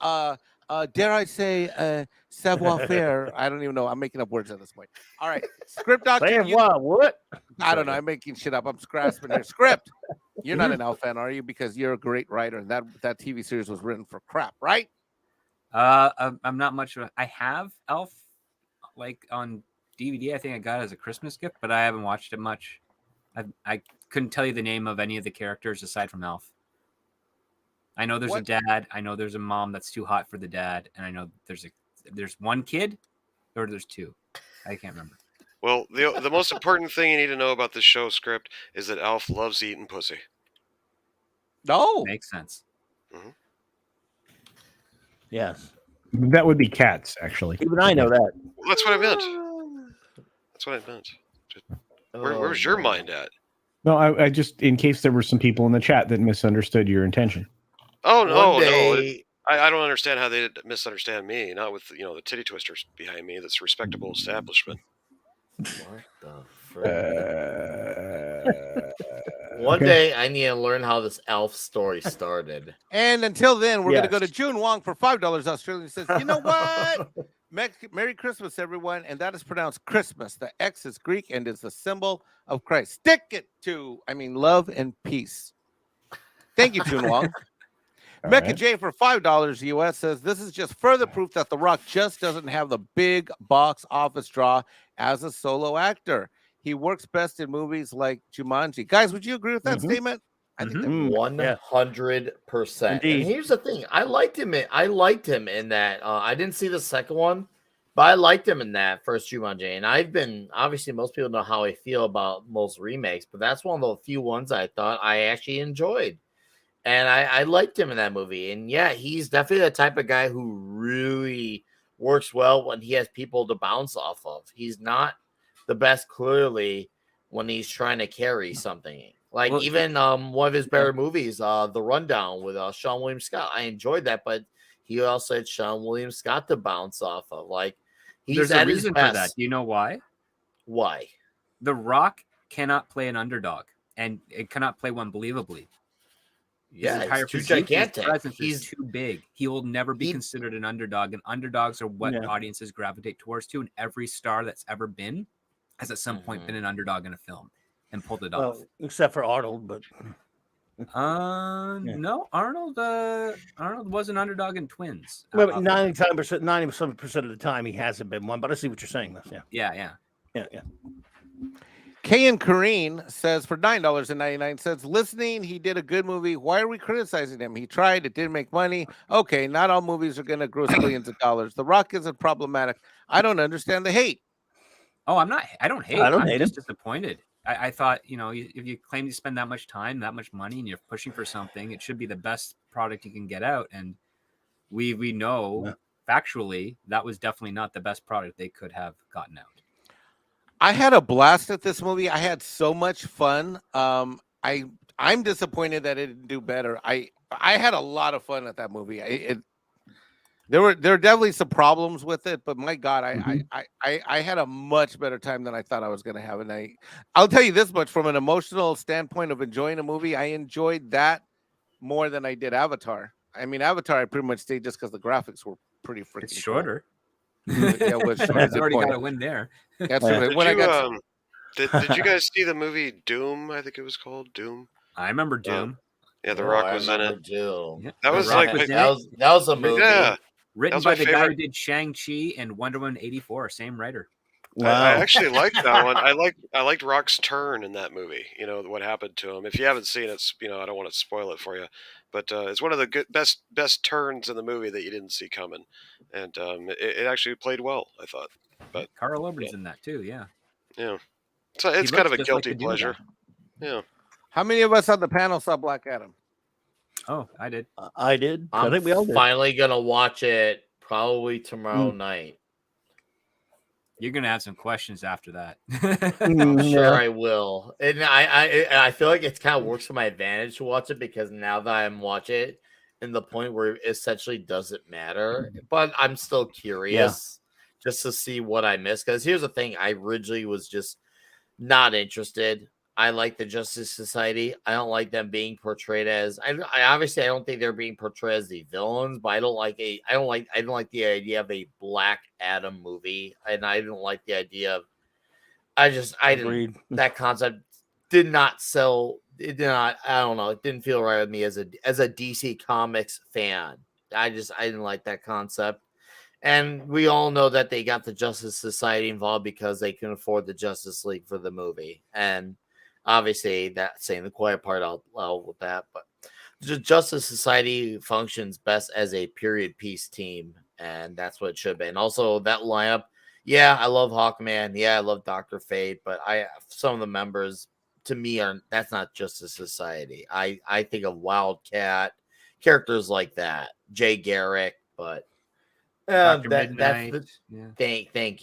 dare I say, savoir-faire. I don't even know. I'm making up words at this point. All right. Script doctor. What? I don't know. I'm making shit up. I'm grasping here. Script. You're not an Alf fan, are you? Because you're a great writer, and that TV series was written for crap, right? I'm not much of a. I have Alf like on DVD. I think I got it as a Christmas gift, but I haven't watched it much. I couldn't tell you the name of any of the characters aside from Alf. I know there's a dad. I know there's a mom that's too hot for the dad, and I know there's one kid, or there's two. I can't remember. Well, the most important thing you need to know about this show Script is that Alf loves eating pussy. No. Makes sense. Mm-hmm. Yes. That would be cats, actually. Even I know that. Well, that's what I meant. That's what I meant. Where's your mind at? No, I just, in case there were some people in the chat that misunderstood your intention. Oh, no, One day, I don't understand how they misunderstand me. Not with the titty twisters behind me. That's a respectable establishment. What the frick? One day I need to learn how this Alf story started. And until then, we're going to Yes. go to June Wong for $5 Australian. Says, you know what? Merry Christmas, everyone. And that is pronounced Christmas. The X is Greek and is the symbol of Christ. Stick it to, love and peace. Thank you, June Wong. Mecca J for $5 US says, this is just further proof that The Rock just doesn't have the big box office draw as a solo actor. He works best in movies like Jumanji. Guys, would you agree with that statement? I think that 100%. And here's the thing: I liked him in that. I didn't see the second one, but I liked him in that first Jumanji. And I've been obviously most people know how I feel about most remakes, but that's one of the few ones I thought I actually enjoyed, and I liked him in that movie. And yeah, he's definitely the type of guy who really works well when he has people to bounce off of. He's not the best clearly when he's trying to carry something Like Well, even one of his better movies, The Rundown with Sean William Scott. I enjoyed that, but he also had Sean William Scott to bounce off of. Like he's there's a at his reason for that. best. Do you know why? Why? The Rock cannot play an underdog, and it cannot play one believably. Yeah, His entire he's too physique, his gigantic. presence He's is too big. He will never be considered an underdog, and underdogs are what audiences gravitate towards too. And every star that's ever been has at some point been an underdog in a film and pulled it off. Except for Arnold, but no, Arnold was an underdog in Twins. 97% of the time he hasn't been one. But I see what you're saying. Though. Yeah. Kay and Kareen says for $9.99, listening, he did a good movie. Why are we criticizing him? He tried, it didn't make money. Okay, not all movies are going to gross billions of dollars. The Rock isn't problematic. I don't understand the hate. Oh, I don't hate. I'm just disappointed. I thought, if you claim to spend that much time, that much money, and you're pushing for something, it should be the best product you can get out. And we know factually that was definitely not the best product they could have gotten out. I had a blast at this movie. I had so much fun. I'm disappointed that it didn't do better. I had a lot of fun at that movie. There were definitely some problems with it, but my God, I had a much better time than I thought I was going to have. And I'll tell you this much, from an emotional standpoint of enjoying a movie, I enjoyed that more than I did Avatar. I mean, Avatar, I pretty much stayed just because the graphics were pretty freaking It's shorter. Cool. Yeah, it's already got a win there. That's did you guys see the movie Doom? I think it was called Doom. I remember Doom. Yeah, The Rock was in it. Doom. Yeah. That was that was a movie. Yeah. Written by the guy who did Shang-Chi and Wonder Woman 84, same writer. Wow. I actually liked that one. I liked Rock's turn in that movie. What happened to him. If you haven't seen it, I don't want to spoil it for you. But it's one of the best turns in the movie that you didn't see coming, and it actually played well, I thought. But Carl Urban's in that too, yeah. So it's kind of a guilty pleasure. Yeah. How many of us on the panel saw Black Adam? Oh, I did. I did. I think we all did. Finally gonna watch it probably tomorrow night. You're gonna have some questions after that. I'm sure I will, and I feel like it kind of works to my advantage to watch it because now that I'm watching it, in the point where it essentially doesn't matter, but I'm still curious just to see what I missed. Because here's the thing: I originally was just not interested. I like the Justice Society. I don't like them being portrayed as. I obviously don't think they're being portrayed as the villains, but I don't like the idea of a Black Adam movie, and I didn't like the idea of. That concept did not sell. It did not. I don't know. It didn't feel right with me as a DC Comics fan. I didn't like that concept. And we all know that they got the Justice Society involved because they couldn't afford the Justice League for the movie. And obviously, that saying the quiet part out with that. But the Justice Society functions best as a period piece team. And that's what it should be. And also that lineup. Yeah, I love Hawkman. Yeah, I love Dr. Fate. But some of the members, to me, that's not Justice Society. I think of Wildcat, characters like that. Jay Garrick, but thank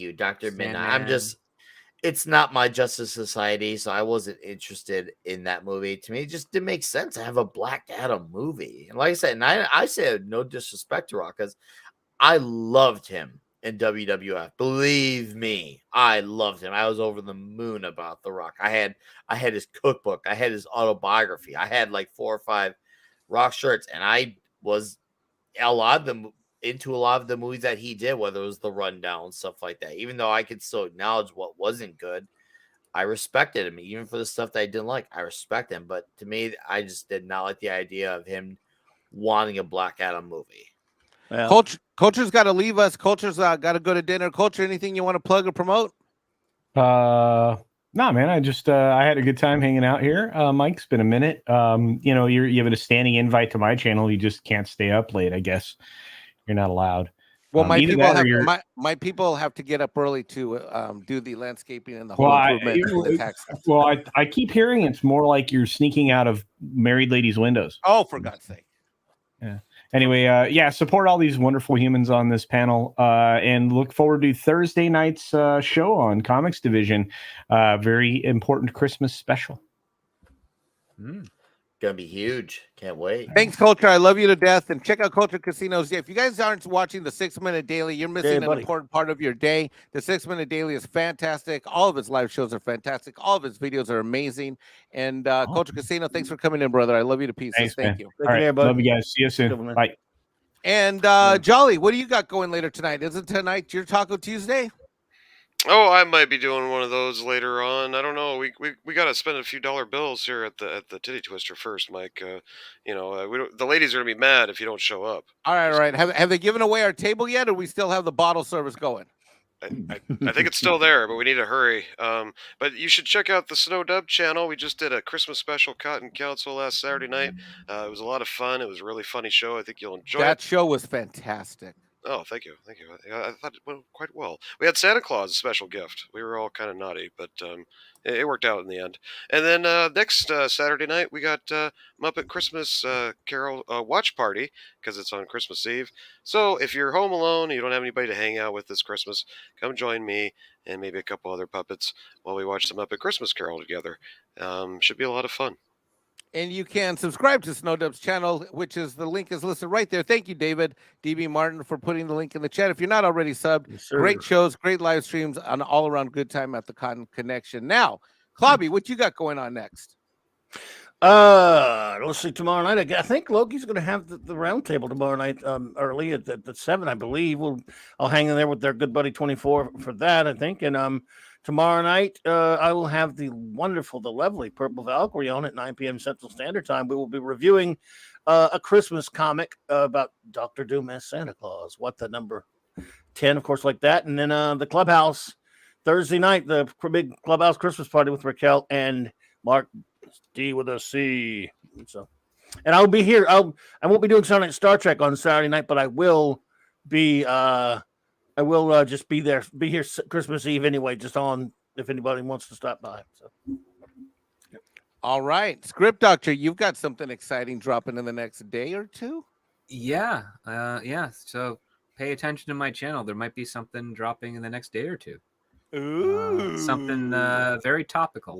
you, Dr. Midnight. It's not my Justice Society, so I wasn't interested in that movie. To me, it just didn't make sense to have a Black Adam movie. And like I said, and I said no disrespect to Rock, because I loved him in WWF. Believe me, I loved him. I was over the moon about The Rock. I had his cookbook. I had his autobiography. I had like 4 or 5 Rock shirts, and I was into a lot of the movies that he did, whether it was The Rundown, stuff like that. Even though I could still acknowledge what wasn't good, I respected him. Even for the stuff that I didn't like, I respect him. But to me, I just did not like the idea of him wanting a Black Adam movie. Well, Culture's got to leave us. Culture's got to go to dinner. Culture, anything you want to plug or promote? No, man. I just I had a good time hanging out here. Mike, it's been a minute. You have a standing invite to my channel. You just can't stay up late, I guess. You're not allowed. Well, my people have to get up early to do the landscaping and the whole improvement. The tax. Well, I keep hearing it's more like you're sneaking out of married ladies' windows. Oh, for God's sake. Yeah. Anyway, support all these wonderful humans on this panel, and look forward to Thursday night's show on Comics Division. Very important Christmas special. Gonna be huge. Can't wait. Thanks, Culture. I love you to death. And check out Culture Casinos. Yeah, if you guys aren't watching the 6 Minute Daily, you're missing an important part of your day. The 6 Minute Daily is fantastic. All of his live shows are fantastic. All of his videos are amazing. And Culture Casino, thanks for coming in, brother. I love you to pieces. Thanks, Thank man. you. All right, love you guys. See you soon. Bye. And Jolly, what do you got going later tonight? Isn't tonight your Taco Tuesday? Oh, I might be doing one of those later on. I don't know. We got to spend a few dollar bills here at the Titty Twister first, Mike. The ladies are gonna be mad if you don't show up. All right. Have they given away our table yet, or we still have the bottle service going? I think it's still there, but we need to hurry. But you should check out the Snow Dub channel. We just did a Christmas special Cotton Council last Saturday night. It was a lot of fun. It was a really funny show. I think you'll enjoy it. That show was fantastic. Oh, thank you. I thought it went quite well. We had Santa Claus a special gift. We were all kind of naughty, but it worked out in the end. And then next Saturday night, we got Muppet Christmas Carol watch party because it's on Christmas Eve. So if you're home alone and you don't have anybody to hang out with this Christmas, come join me and maybe a couple other puppets while we watch the Muppet Christmas Carol together. Should be a lot of fun. And you can subscribe to Snow Dub's channel, which is the link is listed right there. Thank you, David DB Martin, for putting the link in the chat. If you're not already subbed, great shows, great live streams, an all-around good time at the Cotton Connection. Now, Clobby, what you got going on next? Let's see. Tomorrow night, I think Loki's going to have the round table tomorrow night, early at 7, I believe. I'll hang in there with their good buddy 24 for that, I think, and tomorrow night, I will have the lovely Purple Valkyrie on at 9 p.m. Central Standard Time. We will be reviewing a Christmas comic about Dr. Doom as Santa Claus. What the number 10, of course, like that. And then the Clubhouse Thursday night, the big Clubhouse Christmas party with Raquel and Mark D with a C. So, and I'll be here. I won't be doing Star Trek on Saturday night, but I will be. I will just be here Christmas Eve anyway, just on if anybody wants to stop by. So, all right, Script Doctor, you've got something exciting dropping in the next day or two. Yeah. So pay attention to my channel. There might be something dropping in the next day or two. Ooh, something very topical.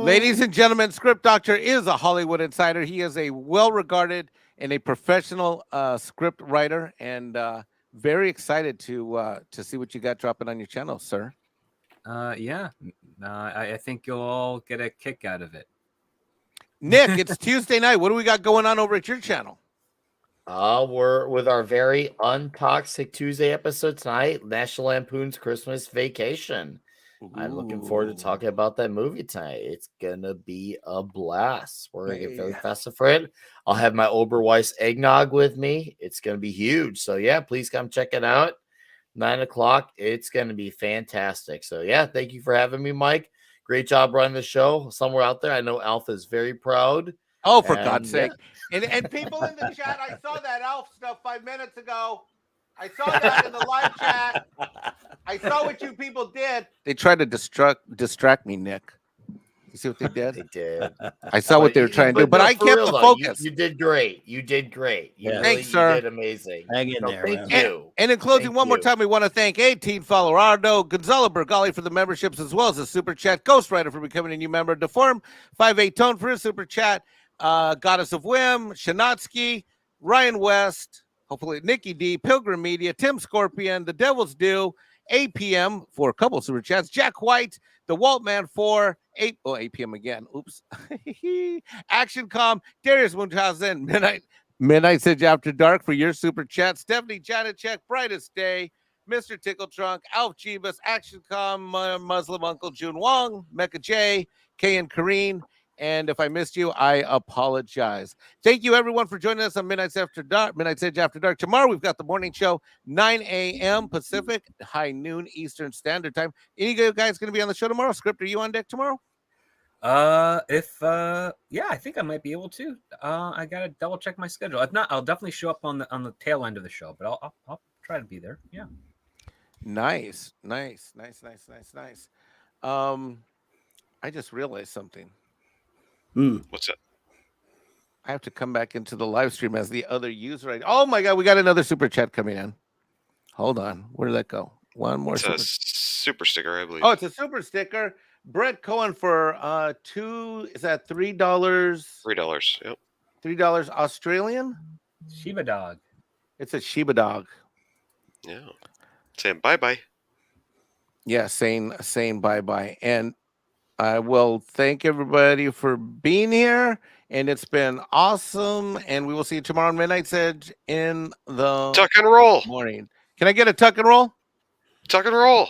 Ladies and gentlemen, Script Doctor is a Hollywood insider. He is a well-regarded and a professional script writer, and very excited to see what you got dropping on your channel, sir. I think you'll all get a kick out of it. Nick, it's Tuesday night. What do we got going on over at your channel? We're with our very Untoxic Tuesday episode tonight, National Lampoon's Christmas Vacation. I'm looking forward to talking about that movie tonight. It's gonna be a blast. We're gonna get very festive for it. I'll have my Oberweis eggnog with me. It's gonna be huge. So yeah, please come check it out. 9 o'clock. It's gonna be fantastic. So yeah, thank you for having me, Mike. Great job running the show. Somewhere out there, I know Alpha is very proud. Oh, for God's sake! And people in the chat, I saw that Alf stuff 5 minutes ago. I saw that in the live chat. I saw what you people did. They tried to distract me, Nick. You see what they did? They did. I saw what they were trying to do, but I kept the focus. You did great. You did great. Thanks, sir. You did amazing. Hang in there. Thank you. And in closing, one more time, we want to thank 18 follower Ardo, Gonzalo Bergali for the memberships, as well as the super chat, Ghost Rider for becoming a new member, Deform 58 Tone for his super chat, Goddess of Whim, Shanatsky, Ryan West, hopefully Nikki D, Pilgrim Media, Tim Scorpion, The Devil's Due, APM for a couple of super chats, Jack White, The Waltman for 8 p.m. again. Oops. Action Com, Darius Munchausen, Midnight Sidge After Dark for your super chat, Stephanie Janacek, Brightest Day, Mr. Tickle Trunk, Alf Jeebus, Action Com, Muslim Uncle June Wong, Mecca J, Kay and Kareen. And if I missed you, I apologize. Thank you, everyone, for joining us on Midnight Sidge After Dark. Tomorrow, we've got the morning show, 9 a.m. Pacific, high noon Eastern Standard Time. Any guys going to be on the show tomorrow? Script, are you on deck tomorrow? I think I might be able to. I got to double check my schedule. If not, I'll definitely show up on the tail end of the show, but I'll try to be there. Yeah. Nice. I just realized something. What's that? I have to come back into the live stream as the other user. Oh my God, we got another super chat coming in. Hold on. Where did that go? One more. It's a super sticker, I believe. Oh, it's a super sticker Brett Cohen for $3? $3. Yep. $3 Australian? Shiba dog. It's a Shiba dog. Yeah. Saying bye-bye. Yeah, saying bye-bye. And I will thank everybody for being here. And it's been awesome. And we will see you tomorrow on Midnight's Edge in the Tuck and roll. morning. Can I get a tuck and roll? Tuck and roll.